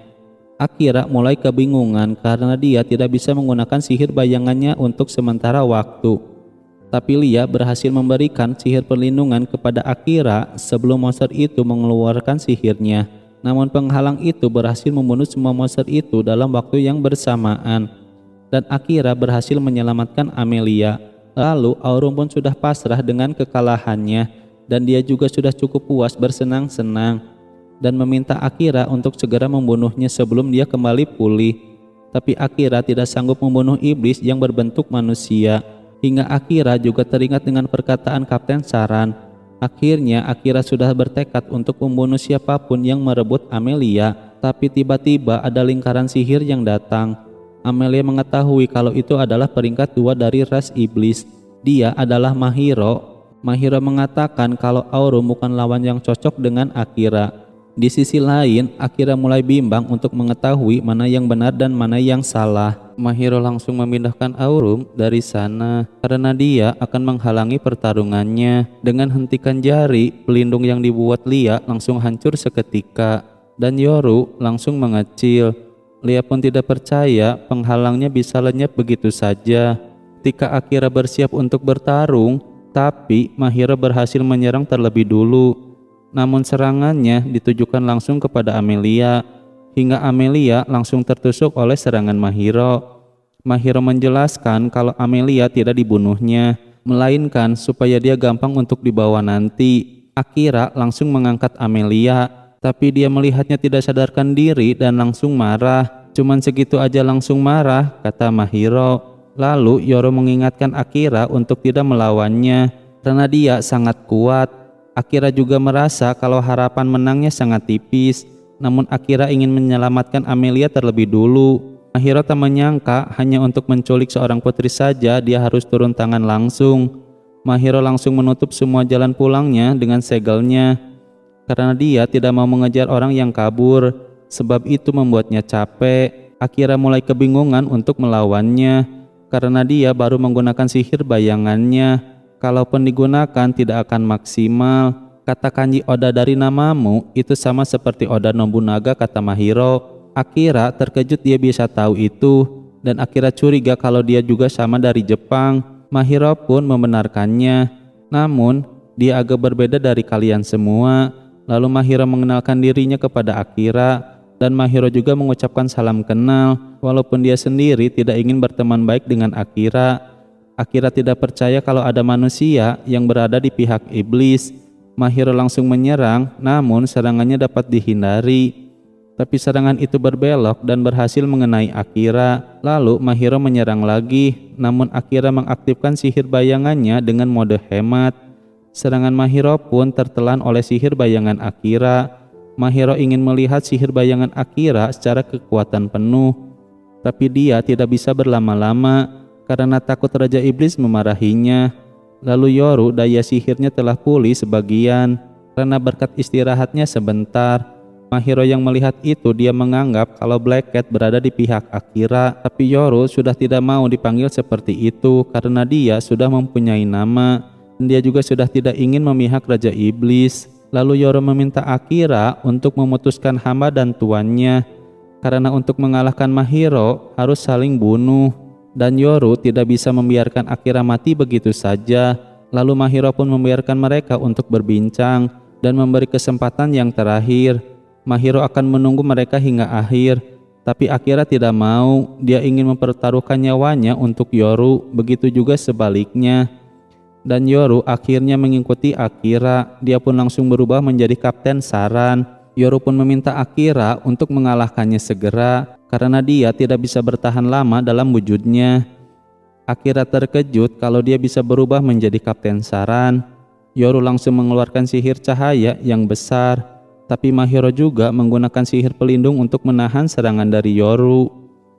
Akira mulai kebingungan karena dia tidak bisa menggunakan sihir bayangannya untuk sementara waktu. Tapi Lia berhasil memberikan sihir perlindungan kepada Akira sebelum monster itu mengeluarkan sihirnya. Namun penghalang itu berhasil membunuh semua monster itu dalam waktu yang bersamaan. Dan Akira berhasil menyelamatkan Amelia. Lalu Aurum pun sudah pasrah dengan kekalahannya. Dan dia juga sudah cukup puas bersenang-senang. Dan meminta Akira untuk segera membunuhnya sebelum dia kembali pulih. Tapi Akira tidak sanggup membunuh iblis yang berbentuk manusia. Hingga Akira juga teringat dengan perkataan Kapten Saran. Akhirnya Akira sudah bertekad untuk membunuh siapapun yang merebut Amelia. Tapi tiba-tiba ada lingkaran sihir yang datang. Amelia mengetahui kalau itu adalah peringkat 2 dari ras iblis. Dia adalah Mahiro. Mahiro mengatakan kalau Aurum bukan lawan yang cocok dengan Akira. Di sisi lain, Akira mulai bimbang untuk mengetahui mana yang benar dan mana yang salah. Mahiro langsung memindahkan Aurum dari sana karena dia akan menghalangi pertarungannya. Dengan hentikan jari, pelindung yang dibuat Lia langsung hancur seketika dan Yoru langsung mengecil. Lia pun tidak percaya penghalangnya bisa lenyap begitu saja. Ketika Akira bersiap untuk bertarung, tapi Mahiro berhasil menyerang terlebih dulu. Namun serangannya ditujukan langsung kepada Amelia, hingga Amelia langsung tertusuk oleh serangan Mahiro. Mahiro menjelaskan kalau Amelia tidak dibunuhnya, melainkan supaya dia gampang untuk dibawa nanti. Akira langsung mengangkat Amelia, tapi dia melihatnya tidak sadarkan diri dan langsung marah. Cuman segitu aja langsung marah, kata Mahiro. Lalu Yoro mengingatkan Akira untuk tidak melawannya, karena dia sangat kuat. Akira juga merasa kalau harapan menangnya sangat tipis, namun Akira ingin menyelamatkan Amelia terlebih dulu. Mahiro tak menyangka hanya untuk menculik seorang putri saja dia harus turun tangan langsung. Mahiro langsung menutup semua jalan pulangnya dengan segelnya, karena dia tidak mau mengejar orang yang kabur, sebab itu membuatnya capek. Akira mulai kebingungan untuk melawannya, karena dia baru menggunakan sihir bayangannya. Kalaupun digunakan tidak akan maksimal. Kata kanji Oda dari namamu itu sama seperti Oda Nobunaga, kata Mahiro. Akira terkejut dia bisa tahu itu, dan Akira curiga kalau dia juga sama dari Jepang. Mahiro pun membenarkannya. Namun dia agak berbeda dari kalian semua. Lalu Mahiro mengenalkan dirinya kepada Akira, dan Mahiro juga mengucapkan salam kenal, walaupun dia sendiri tidak ingin berteman baik dengan Akira. Akira tidak percaya kalau ada manusia yang berada di pihak iblis. Mahiro langsung menyerang, namun serangannya dapat dihindari. Tapi serangan itu berbelok dan berhasil mengenai Akira. Lalu Mahiro menyerang lagi, namun Akira mengaktifkan sihir bayangannya dengan mode hemat. Serangan Mahiro pun tertelan oleh sihir bayangan Akira. Mahiro ingin melihat sihir bayangan Akira secara kekuatan penuh, tapi dia tidak bisa berlama-lama karena takut Raja Iblis memarahinya. Lalu Yoru daya sihirnya telah pulih sebagian karena berkat istirahatnya sebentar. Mahiro yang melihat itu dia menganggap kalau Black Cat berada di pihak Akira, tapi Yoru sudah tidak mau dipanggil seperti itu karena dia sudah mempunyai nama dan dia juga sudah tidak ingin memihak Raja Iblis. Lalu Yoru meminta Akira untuk memutuskan hamba dan tuannya, karena untuk mengalahkan Mahiro harus saling bunuh. Dan Yoru tidak bisa membiarkan Akira mati begitu saja. Lalu Mahiro pun membiarkan mereka untuk berbincang dan memberi kesempatan yang terakhir. Mahiro akan menunggu mereka hingga akhir, tapi Akira tidak mau. Dia ingin mempertaruhkan nyawanya untuk Yoru, begitu juga sebaliknya. Dan Yoru akhirnya mengikuti Akira. Dia pun langsung berubah menjadi Kapten Saran. Yoru pun meminta Akira untuk mengalahkannya segera, karena dia tidak bisa bertahan lama dalam wujudnya. Akira terkejut kalau dia bisa berubah menjadi Kapten Saran. Yoru langsung mengeluarkan sihir cahaya yang besar, tapi Mahiro juga menggunakan sihir pelindung untuk menahan serangan dari Yoru.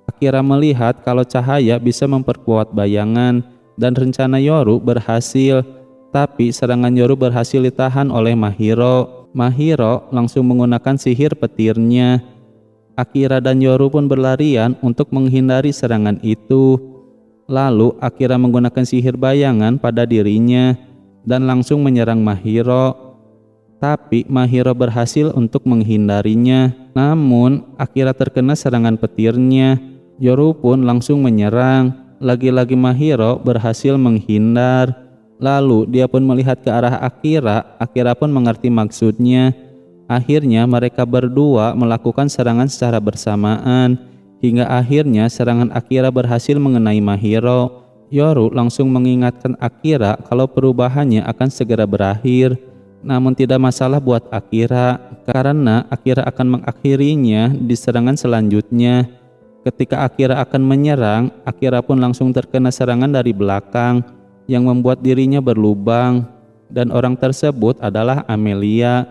Akira melihat kalau cahaya bisa memperkuat bayangan, dan rencana Yoru berhasil, tapi serangan Yoru berhasil ditahan oleh Mahiro. Mahiro langsung menggunakan sihir petirnya. Akira dan Yoru pun berlarian untuk menghindari serangan itu. Lalu Akira menggunakan sihir bayangan pada dirinya dan langsung menyerang Mahiro. Tapi Mahiro berhasil untuk menghindarinya. Namun Akira terkena serangan petirnya. Yoru pun langsung menyerang. Lagi-lagi Mahiro berhasil menghindar. Lalu dia pun melihat ke arah Akira. Akira pun mengerti maksudnya. Akhirnya mereka berdua melakukan serangan secara bersamaan, hingga akhirnya serangan Akira berhasil mengenai Mahiro. Yoru langsung mengingatkan Akira kalau perubahannya akan segera berakhir. Namun tidak masalah buat Akira, karena Akira akan mengakhirinya di serangan selanjutnya. Ketika Akira akan menyerang, Akira pun langsung terkena serangan dari belakang yang membuat dirinya berlubang, dan orang tersebut adalah Amelia.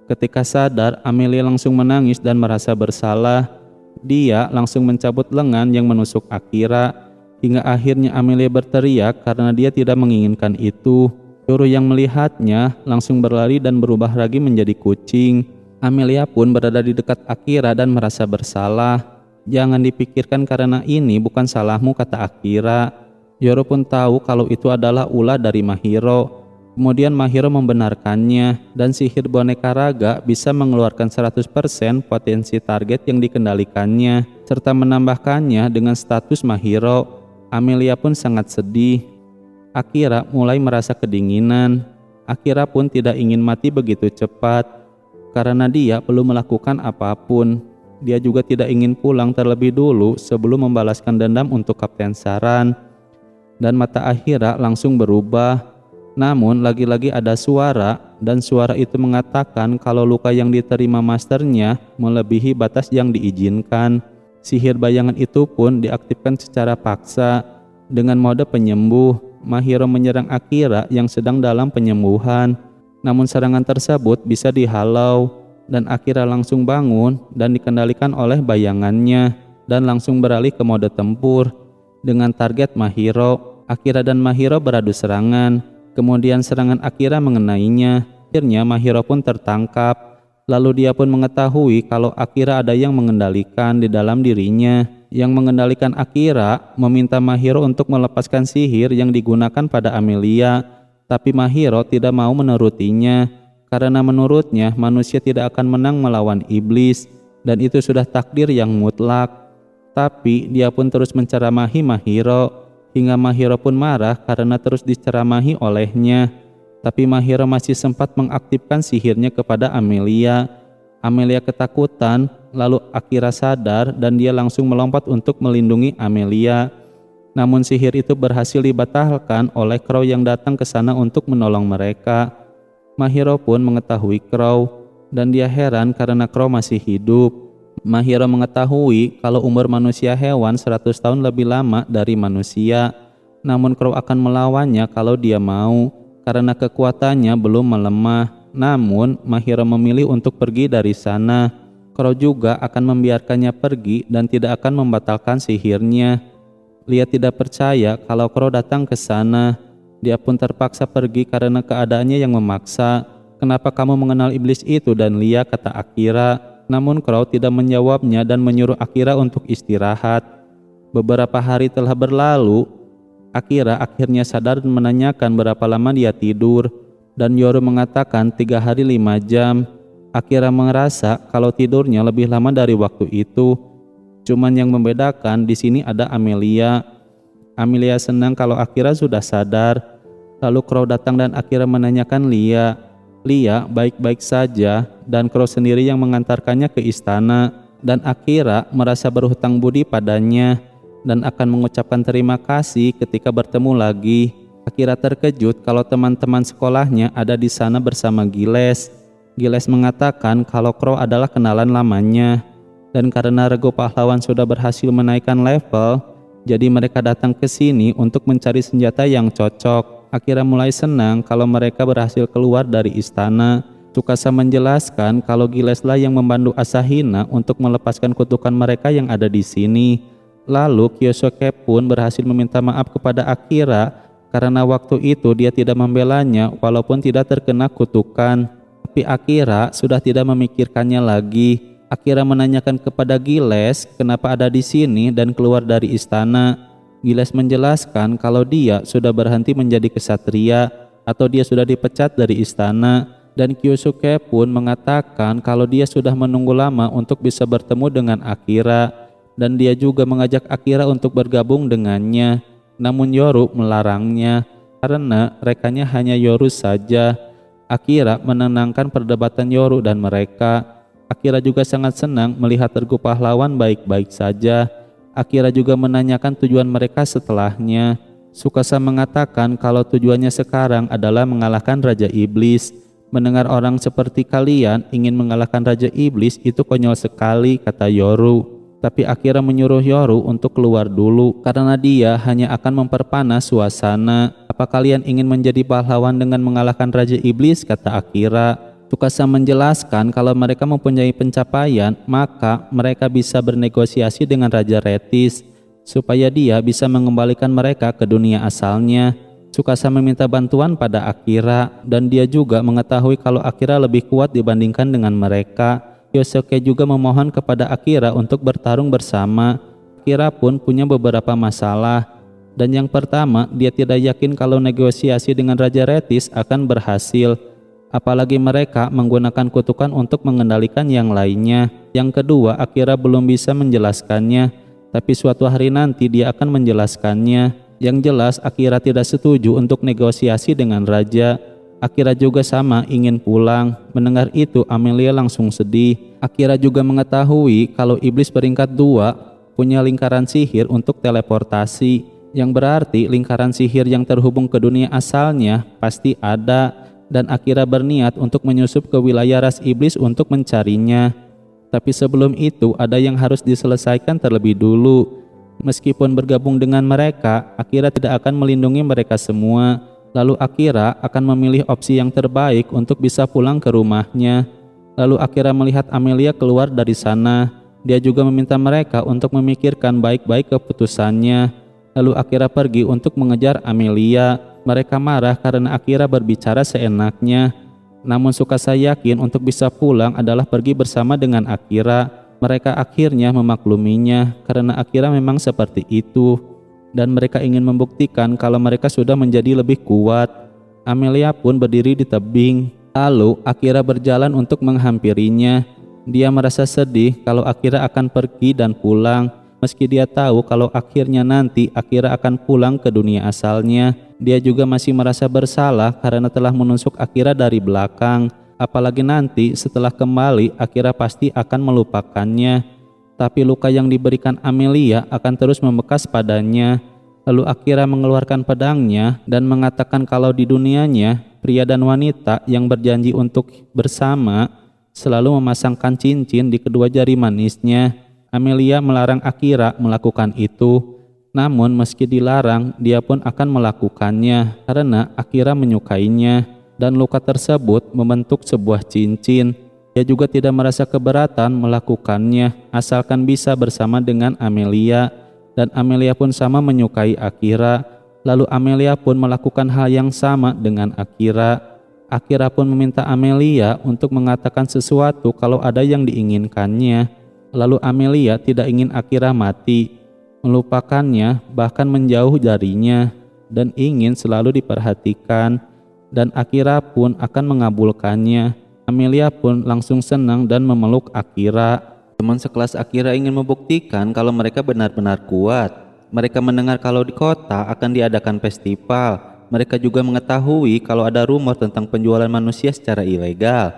Ketika sadar, Amelia langsung menangis dan merasa bersalah. Dia langsung mencabut lengan yang menusuk Akira, hingga akhirnya Amelia berteriak karena dia tidak menginginkan itu. Yoru yang melihatnya langsung berlari dan berubah lagi menjadi kucing. Amelia pun berada di dekat Akira dan merasa bersalah. "Jangan dipikirkan karena ini bukan salahmu," kata Akira. Yoru pun tahu kalau itu adalah ulah dari Mahiro. Kemudian Mahiro membenarkannya dan sihir boneka raga bisa mengeluarkan 100% potensi target yang dikendalikannya serta menambahkannya dengan status Mahiro. Amelia pun sangat sedih. Akira mulai merasa kedinginan. Akira pun tidak ingin mati begitu cepat karena dia belum melakukan apapun. Dia juga tidak ingin pulang terlebih dulu sebelum membalaskan dendam untuk Kapten Saran. Dan mata Akira langsung berubah. Namun lagi-lagi ada suara, dan suara itu mengatakan kalau luka yang diterima masternya melebihi batas yang diizinkan. Sihir bayangan itu pun diaktifkan secara paksa. Dengan mode penyembuh, Mahiro menyerang Akira yang sedang dalam penyembuhan. Namun serangan tersebut bisa dihalau, dan Akira langsung bangun dan dikendalikan oleh bayangannya dan langsung beralih ke mode tempur. Dengan target Mahiro, Akira dan Mahiro beradu serangan. Kemudian serangan Akira mengenainya. Akhirnya Mahiro pun tertangkap. Lalu dia pun mengetahui kalau Akira ada yang mengendalikan di dalam dirinya. Yang mengendalikan Akira meminta Mahiro untuk melepaskan sihir yang digunakan pada Amelia. Tapi Mahiro tidak mau menurutinya. Karena menurutnya manusia tidak akan menang melawan iblis. Dan itu sudah takdir yang mutlak. Tapi dia pun terus menceramahi Mahiro. Hingga Mahiro pun marah karena terus diceramahi olehnya. Tapi Mahiro masih sempat mengaktifkan sihirnya kepada Amelia. Amelia ketakutan, lalu Akira sadar dan dia langsung melompat untuk melindungi Amelia. Namun sihir itu berhasil dibatalkan oleh Crow yang datang ke sana untuk menolong mereka. Mahiro pun mengetahui Crow dan dia heran karena Crow masih hidup. Mahiro mengetahui kalau umur manusia hewan 100 tahun lebih lama dari manusia. Namun Crow akan melawannya kalau dia mau karena kekuatannya belum melemah. Namun Mahiro memilih untuk pergi dari sana. Crow juga akan membiarkannya pergi dan tidak akan membatalkan sihirnya. Lia tidak percaya kalau Crow datang ke sana. Dia pun terpaksa pergi karena keadaannya yang memaksa. "Kenapa kamu mengenal iblis itu?" dan Lia, kata Akira. Namun Crow tidak menjawabnya dan menyuruh Akira untuk istirahat. Beberapa hari telah berlalu. Akira akhirnya sadar dan menanyakan berapa lama dia tidur. Dan Yoru mengatakan 3 hari 5 jam. Akira merasa kalau tidurnya lebih lama dari waktu itu. Cuman yang membedakan di sini ada Amelia. Amelia senang kalau Akira sudah sadar. Lalu Crow datang dan Akira menanyakan Lia. Lia baik-baik saja dan Crow sendiri yang mengantarkannya ke istana. Dan Akira merasa berhutang budi padanya dan akan mengucapkan terima kasih ketika bertemu lagi. Akira terkejut kalau teman-teman sekolahnya ada di sana bersama Giles. Giles mengatakan kalau Crow adalah kenalan lamanya. Dan karena Regu Pahlawan sudah berhasil menaikkan level, jadi mereka datang ke sini untuk mencari senjata yang cocok. Akira mulai senang kalau mereka berhasil keluar dari istana. Tsukasa menjelaskan kalau Gileslah yang membantu Asahina untuk melepaskan kutukan mereka yang ada di sini. Lalu Kyosuke pun berhasil meminta maaf kepada Akira karena waktu itu dia tidak membelanya walaupun tidak terkena kutukan. Tapi Akira sudah tidak memikirkannya lagi. Akira menanyakan kepada Giles kenapa ada di sini dan keluar dari istana. Giles menjelaskan kalau dia sudah berhenti menjadi kesatria atau dia sudah dipecat dari istana. Dan Kyosuke pun mengatakan kalau dia sudah menunggu lama untuk bisa bertemu dengan Akira. Dan dia juga mengajak Akira untuk bergabung dengannya. Namun Yoru melarangnya karena rekanya hanya Yoru saja. Akira menenangkan perdebatan Yoru dan mereka. Akira juga sangat senang melihat Regu Pahlawan baik-baik saja. Akira juga menanyakan tujuan mereka setelahnya. Tsukasa mengatakan kalau tujuannya sekarang adalah mengalahkan Raja Iblis. Mendengar orang seperti kalian ingin mengalahkan Raja Iblis itu konyol sekali, kata Yoru. Tapi Akira menyuruh Yoru untuk keluar dulu karena dia hanya akan memperpanas suasana. Apa kalian ingin menjadi pahlawan dengan mengalahkan Raja Iblis, kata Akira. Tsukasa menjelaskan kalau mereka mempunyai pencapaian, maka mereka bisa bernegosiasi dengan Raja Retis supaya dia bisa mengembalikan mereka ke dunia asalnya. Tsukasa meminta bantuan pada Akira dan dia juga mengetahui kalau Akira lebih kuat dibandingkan dengan mereka. Yosuke juga memohon kepada Akira untuk bertarung bersama. Akira pun punya beberapa masalah. Dan yang pertama, dia tidak yakin kalau negosiasi dengan Raja Retis akan berhasil. Apalagi mereka menggunakan kutukan untuk mengendalikan yang lainnya. Yang kedua, Akira belum bisa menjelaskannya, tapi suatu hari nanti dia akan menjelaskannya. Yang jelas, Akira tidak setuju untuk negosiasi dengan Raja. Akira juga sama ingin pulang. Mendengar itu, Amelia langsung sedih. Akira juga mengetahui kalau iblis peringkat 2 punya lingkaran sihir untuk teleportasi, yang berarti lingkaran sihir yang terhubung ke dunia asalnya pasti ada, dan Akira berniat untuk menyusup ke wilayah ras iblis untuk mencarinya. Tapi sebelum itu ada yang harus diselesaikan terlebih dulu. Meskipun bergabung dengan mereka, Akira tidak akan melindungi mereka semua. Lalu Akira akan memilih opsi yang terbaik untuk bisa pulang ke rumahnya. Lalu Akira melihat Amelia keluar dari sana. Dia juga meminta mereka untuk memikirkan baik-baik keputusannya. Lalu Akira pergi untuk mengejar Amelia. Mereka marah karena Akira berbicara seenaknya. Namun Tsukasa yakin untuk bisa pulang adalah pergi bersama dengan Akira. Mereka akhirnya memakluminya karena Akira memang seperti itu, dan mereka ingin membuktikan kalau mereka sudah menjadi lebih kuat. Amelia pun berdiri di tebing. Lalu Akira berjalan untuk menghampirinya. Dia merasa sedih kalau Akira akan pergi dan pulang. Meski dia tahu kalau akhirnya nanti Akira akan pulang ke dunia asalnya, dia juga masih merasa bersalah karena telah menusuk Akira dari belakang. Apalagi nanti setelah kembali, Akira pasti akan melupakannya. Tapi luka yang diberikan Amelia akan terus membekas padanya. Lalu Akira mengeluarkan pedangnya dan mengatakan kalau di dunianya, pria dan wanita yang berjanji untuk bersama selalu memasangkan cincin di kedua jari manisnya. Amelia melarang Akira melakukan itu. Namun meski dilarang, dia pun akan melakukannya karena Akira menyukainya. Dan luka tersebut membentuk sebuah cincin. Dia juga tidak merasa keberatan melakukannya asalkan bisa bersama dengan Amelia, dan Amelia pun sama menyukai Akira. Lalu Amelia pun melakukan hal yang sama dengan Akira. Akira pun meminta Amelia untuk mengatakan sesuatu kalau ada yang diinginkannya. Lalu Amelia tidak ingin Akira mati, melupakannya, bahkan menjauh darinya, dan ingin selalu diperhatikan. Dan Akira pun akan mengabulkannya. Amelia pun langsung senang dan memeluk Akira. Teman sekelas Akira ingin membuktikan kalau mereka benar-benar kuat. Mereka mendengar kalau di kota akan diadakan festival. Mereka juga mengetahui kalau ada rumor tentang penjualan manusia secara ilegal.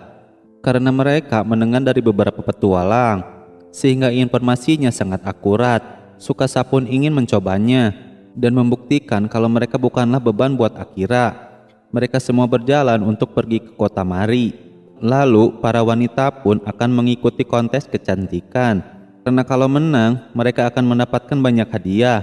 Karena mereka mendengar dari beberapa petualang, sehingga informasinya sangat akurat. Tsukasa pun ingin mencobanya dan membuktikan kalau mereka bukanlah beban buat Akira. Mereka semua berjalan untuk pergi ke kota Mari. Lalu para wanita pun akan mengikuti kontes kecantikan. Karena kalau menang, mereka akan mendapatkan banyak hadiah.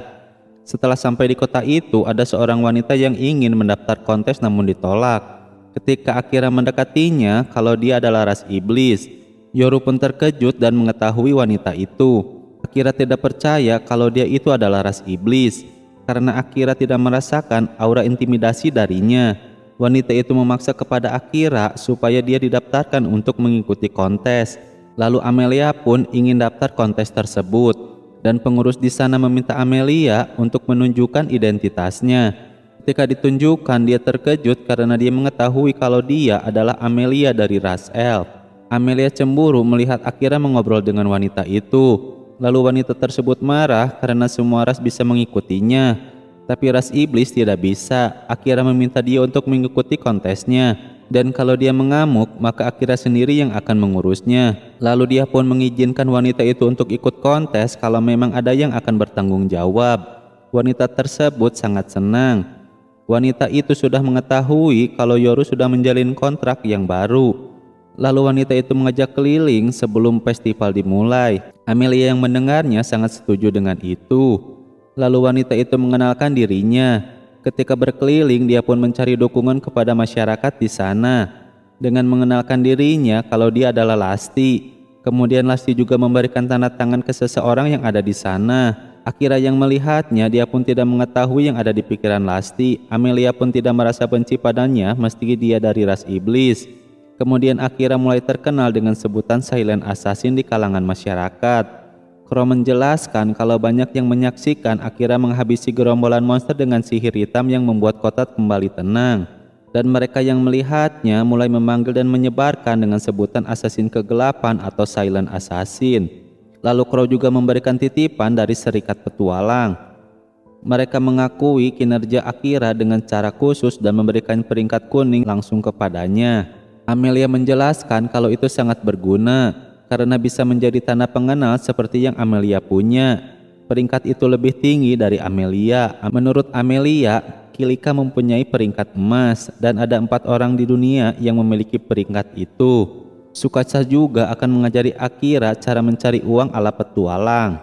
Setelah sampai di kota itu, ada seorang wanita yang ingin mendaftar kontes namun ditolak. Ketika Akira mendekatinya kalau dia adalah ras iblis, Yoru pun terkejut dan mengetahui wanita itu. Akira tidak percaya kalau dia itu adalah ras iblis, karena Akira tidak merasakan aura intimidasi darinya. Wanita itu memaksa kepada Akira supaya dia didaftarkan untuk mengikuti kontes. Lalu Amelia pun ingin daftar kontes tersebut, dan pengurus di sana meminta Amelia untuk menunjukkan identitasnya. Ketika ditunjukkan, dia terkejut karena dia mengetahui kalau dia adalah Amelia dari ras elf. Amelia cemburu melihat Akira mengobrol dengan wanita itu. Lalu wanita tersebut marah karena semua ras bisa mengikutinya, tapi ras iblis tidak bisa. Akira meminta dia untuk mengikuti kontesnya, dan kalau dia mengamuk, maka Akira sendiri yang akan mengurusnya. Lalu dia pun mengizinkan wanita itu untuk ikut kontes kalau memang ada yang akan bertanggung jawab. Wanita tersebut sangat senang. Wanita itu sudah mengetahui kalau Yoru sudah menjalin kontrak yang baru. Lalu wanita itu mengajak keliling sebelum festival dimulai. Amelia yang mendengarnya sangat setuju dengan itu. Lalu wanita itu mengenalkan dirinya. Ketika berkeliling, dia pun mencari dukungan kepada masyarakat di sana dengan mengenalkan dirinya kalau dia adalah Lasti. Kemudian Lasti juga memberikan tanda tangan ke seseorang yang ada di sana. Akira yang melihatnya, dia pun tidak mengetahui yang ada di pikiran Lasti. Amelia pun tidak merasa benci padanya meski dia dari ras iblis. Kemudian Akira mulai terkenal dengan sebutan silent assassin di kalangan masyarakat. Crow menjelaskan kalau banyak yang menyaksikan Akira menghabisi gerombolan monster dengan sihir hitam yang membuat kota kembali tenang. Dan mereka yang melihatnya mulai memanggil dan menyebarkan dengan sebutan assassin kegelapan atau silent assassin. Lalu Crow juga memberikan titipan dari serikat petualang. Mereka mengakui kinerja Akira dengan cara khusus dan memberikan peringkat kuning langsung kepadanya. Amelia menjelaskan kalau itu sangat berguna karena bisa menjadi tanda pengenal seperti yang Amelia punya. Peringkat itu lebih tinggi dari Amelia. Menurut Amelia, Kilika mempunyai peringkat emas dan ada 4 orang di dunia yang memiliki peringkat itu. Tsukasa juga akan mengajari Akira cara mencari uang ala petualang.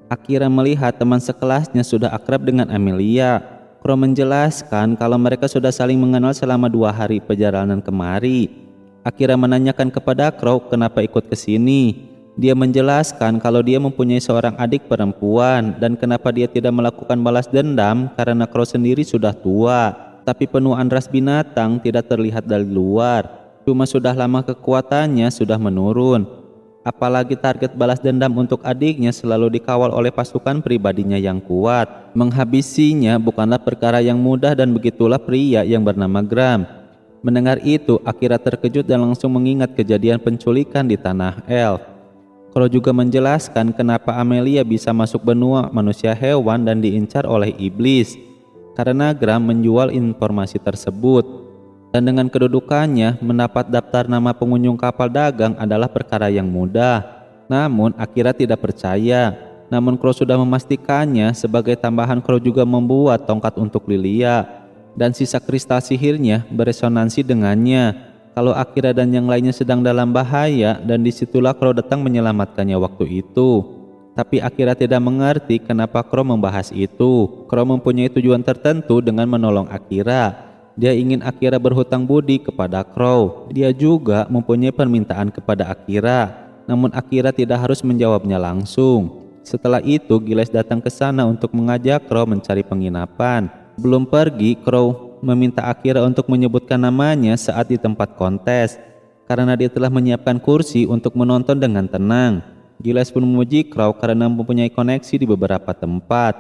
Akira melihat teman sekelasnya sudah akrab dengan Amelia. Crow menjelaskan kalau mereka sudah saling mengenal selama 2 hari perjalanan kemari. Akira menanyakan kepada Crow kenapa ikut ke sini. Dia menjelaskan kalau dia mempunyai seorang adik perempuan dan kenapa dia tidak melakukan balas dendam karena Crow sendiri sudah tua. Tapi penuaan ras binatang tidak terlihat dari luar. Cuma sudah lama kekuatannya sudah menurun. Apalagi target balas dendam untuk adiknya selalu dikawal oleh pasukan pribadinya yang kuat. Menghabisinya bukanlah perkara yang mudah dan begitulah pria yang bernama Gram. Mendengar itu, Akira terkejut dan langsung mengingat kejadian penculikan di tanah Elf. Crow juga menjelaskan kenapa Amelia bisa masuk benua manusia hewan dan diincar oleh iblis, karena Gram menjual informasi tersebut. Dan dengan kedudukannya, mendapat daftar nama pengunjung kapal dagang adalah perkara yang mudah. Namun Akira tidak percaya. Namun Crow sudah memastikannya. Sebagai tambahan, Crow juga membuat tongkat untuk Lilia. Dan sisa kristal sihirnya beresonansi dengannya. Kalau Akira dan yang lainnya sedang dalam bahaya, dan disitulah Crow datang menyelamatkannya waktu itu. Tapi Akira tidak mengerti kenapa Crow membahas itu. Crow mempunyai tujuan tertentu dengan menolong Akira. Dia ingin Akira berhutang budi kepada Crow. Dia juga mempunyai permintaan kepada Akira. Namun Akira tidak harus menjawabnya langsung. Setelah itu Giles datang ke sana untuk mengajak Crow mencari penginapan. Belum pergi, Crow meminta Akira untuk menyebutkan namanya saat di tempat kontes, karena dia telah menyiapkan kursi untuk menonton dengan tenang. Giles pun memuji Crow karena mempunyai koneksi di beberapa tempat.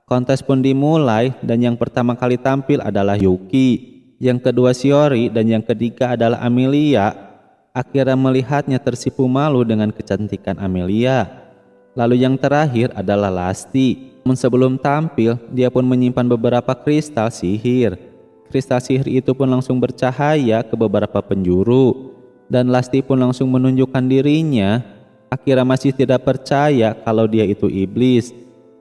Kontes pun dimulai dan yang pertama kali tampil adalah Yuki, yang kedua Shiori, dan yang ketiga adalah Amelia. Akira melihatnya tersipu malu dengan kecantikan Amelia. Lalu yang terakhir adalah Lasti. Namun sebelum tampil, dia pun menyimpan beberapa kristal sihir. Kristal sihir itu pun langsung bercahaya ke beberapa penjuru. Dan Lasti pun langsung menunjukkan dirinya. Akira masih tidak percaya kalau dia itu iblis.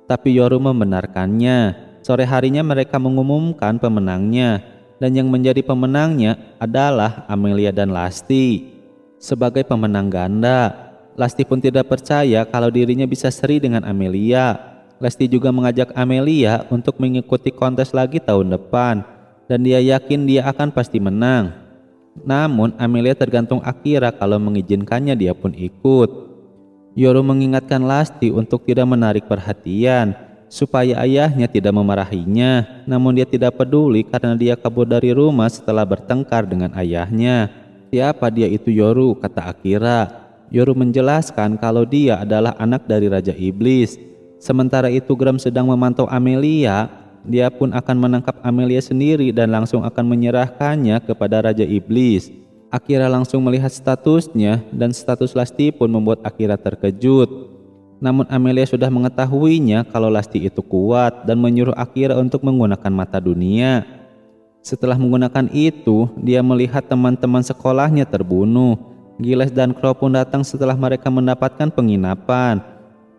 Tapi Yoru membenarkannya. Sore harinya mereka mengumumkan pemenangnya. Dan yang menjadi pemenangnya adalah Amelia dan Lasti. Sebagai pemenang ganda, Lasti pun tidak percaya kalau dirinya bisa seri dengan Amelia. Lasti juga mengajak Amelia untuk mengikuti kontes lagi tahun depan, dan dia yakin dia akan pasti menang. Namun Amelia tergantung Akira, kalau mengizinkannya dia pun ikut. Yoru mengingatkan Lasti untuk tidak menarik perhatian, supaya ayahnya tidak memarahinya. Namun dia tidak peduli karena dia kabur dari rumah setelah bertengkar dengan ayahnya. Siapa dia itu Yoru, kata Akira. Yoru menjelaskan kalau dia adalah anak dari Raja Iblis. Sementara itu Gram sedang memantau Amelia. Dia pun akan menangkap Amelia sendiri dan langsung akan menyerahkannya kepada Raja Iblis. Akira langsung melihat statusnya dan status Lasti pun membuat Akira terkejut. Namun Amelia sudah mengetahuinya kalau Lasti itu kuat dan menyuruh Akira untuk menggunakan mata dunia. Setelah menggunakan itu, dia melihat teman-teman sekolahnya terbunuh. Giles dan Crow pun datang setelah mereka mendapatkan penginapan.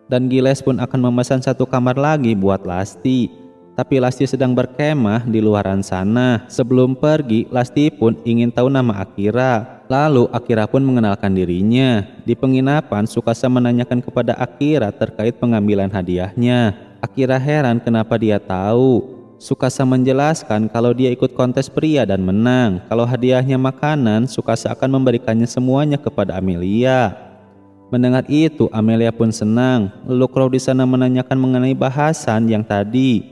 Dan Giles pun akan memesan 1 kamar lagi buat Lasti. Tapi Lasti sedang berkemah di luaran sana. Sebelum pergi, Lasti pun ingin tahu nama Akira. Lalu Akira pun mengenalkan dirinya. Di penginapan, Tsukasa menanyakan kepada Akira terkait pengambilan hadiahnya. Akira heran kenapa dia tahu. Tsukasa menjelaskan kalau dia ikut kontes pria dan menang. Kalau hadiahnya makanan, Tsukasa akan memberikannya semuanya kepada Amelia. Mendengar itu, Amelia pun senang. Lalu Crow di sana menanyakan mengenai bahasan yang tadi.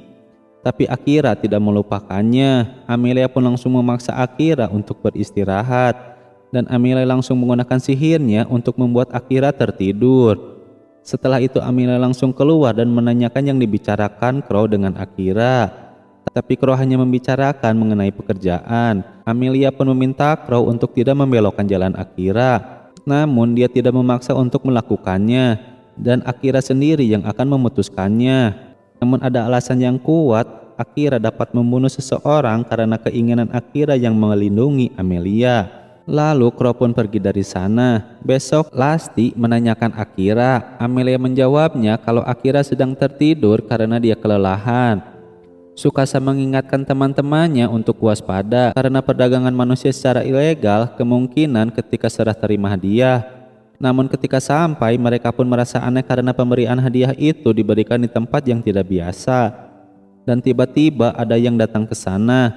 Tapi Akira tidak melupakannya. Amelia pun langsung memaksa Akira untuk beristirahat. Dan Amelia langsung menggunakan sihirnya untuk membuat Akira tertidur. Setelah itu Amelia langsung keluar dan menanyakan yang dibicarakan Crow dengan Akira. Tapi Crow hanya membicarakan mengenai pekerjaan. Amelia pun meminta Crow untuk tidak membelokkan jalan Akira. Namun dia tidak memaksa untuk melakukannya. Dan Akira sendiri yang akan memutuskannya. Namun ada alasan yang kuat, Akira dapat membunuh seseorang karena keinginan Akira yang melindungi Amelia. Lalu Crow pun pergi dari sana. Besok Lasty menanyakan Akira. Amelia menjawabnya kalau Akira sedang tertidur karena dia kelelahan. Tsukasa mengingatkan teman-temannya untuk waspada karena perdagangan manusia secara ilegal kemungkinan ketika serah terima hadiah. Namun ketika sampai, mereka pun merasa aneh karena pemberian hadiah itu diberikan di tempat yang tidak biasa. Dan tiba-tiba ada yang datang ke sana.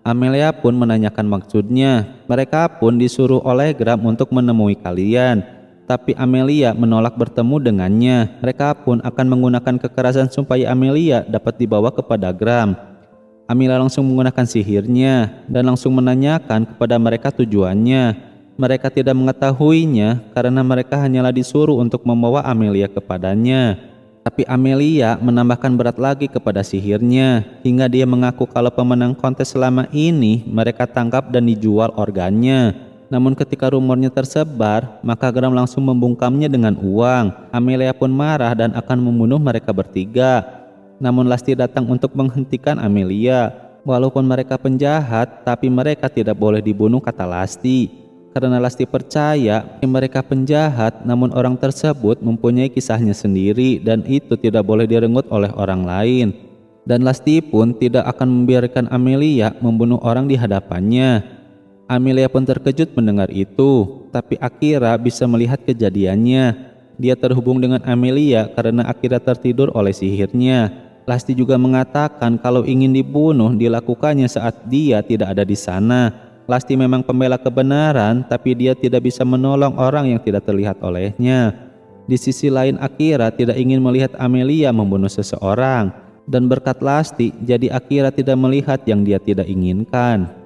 Amelia pun menanyakan maksudnya. Mereka pun disuruh oleh Gram untuk menemui kalian. Tapi Amelia menolak bertemu dengannya. Mereka pun akan menggunakan kekerasan supaya Amelia dapat dibawa kepada Gram. Amelia langsung menggunakan sihirnya dan langsung menanyakan kepada mereka tujuannya. Mereka tidak mengetahuinya karena mereka hanyalah disuruh untuk membawa Amelia kepadanya. Tapi Amelia menambahkan berat lagi kepada sihirnya hingga dia mengaku kalau pemenang kontes selama ini mereka tangkap dan dijual organnya. Namun ketika rumornya tersebar, maka Gram langsung membungkamnya dengan uang. Amelia pun marah dan akan membunuh mereka bertiga. Namun Lasty datang untuk menghentikan Amelia. Walaupun mereka penjahat, tapi mereka tidak boleh dibunuh, kata Lasty. Karena Lasty percaya mereka penjahat, namun orang tersebut mempunyai kisahnya sendiri dan itu tidak boleh direnggut oleh orang lain. Dan Lasty pun tidak akan membiarkan Amelia membunuh orang di hadapannya. Amelia pun terkejut mendengar itu, tapi Akira bisa melihat kejadiannya. Dia terhubung dengan Amelia karena Akira tertidur oleh sihirnya. Lasty juga mengatakan kalau ingin dibunuh dilakukannya saat dia tidak ada di sana. Lasty memang pembela kebenaran, tapi dia tidak bisa menolong orang yang tidak terlihat olehnya. Di sisi lain Akira tidak ingin melihat Amelia membunuh seseorang. Dan berkat Lasty, jadi Akira tidak melihat yang dia tidak inginkan.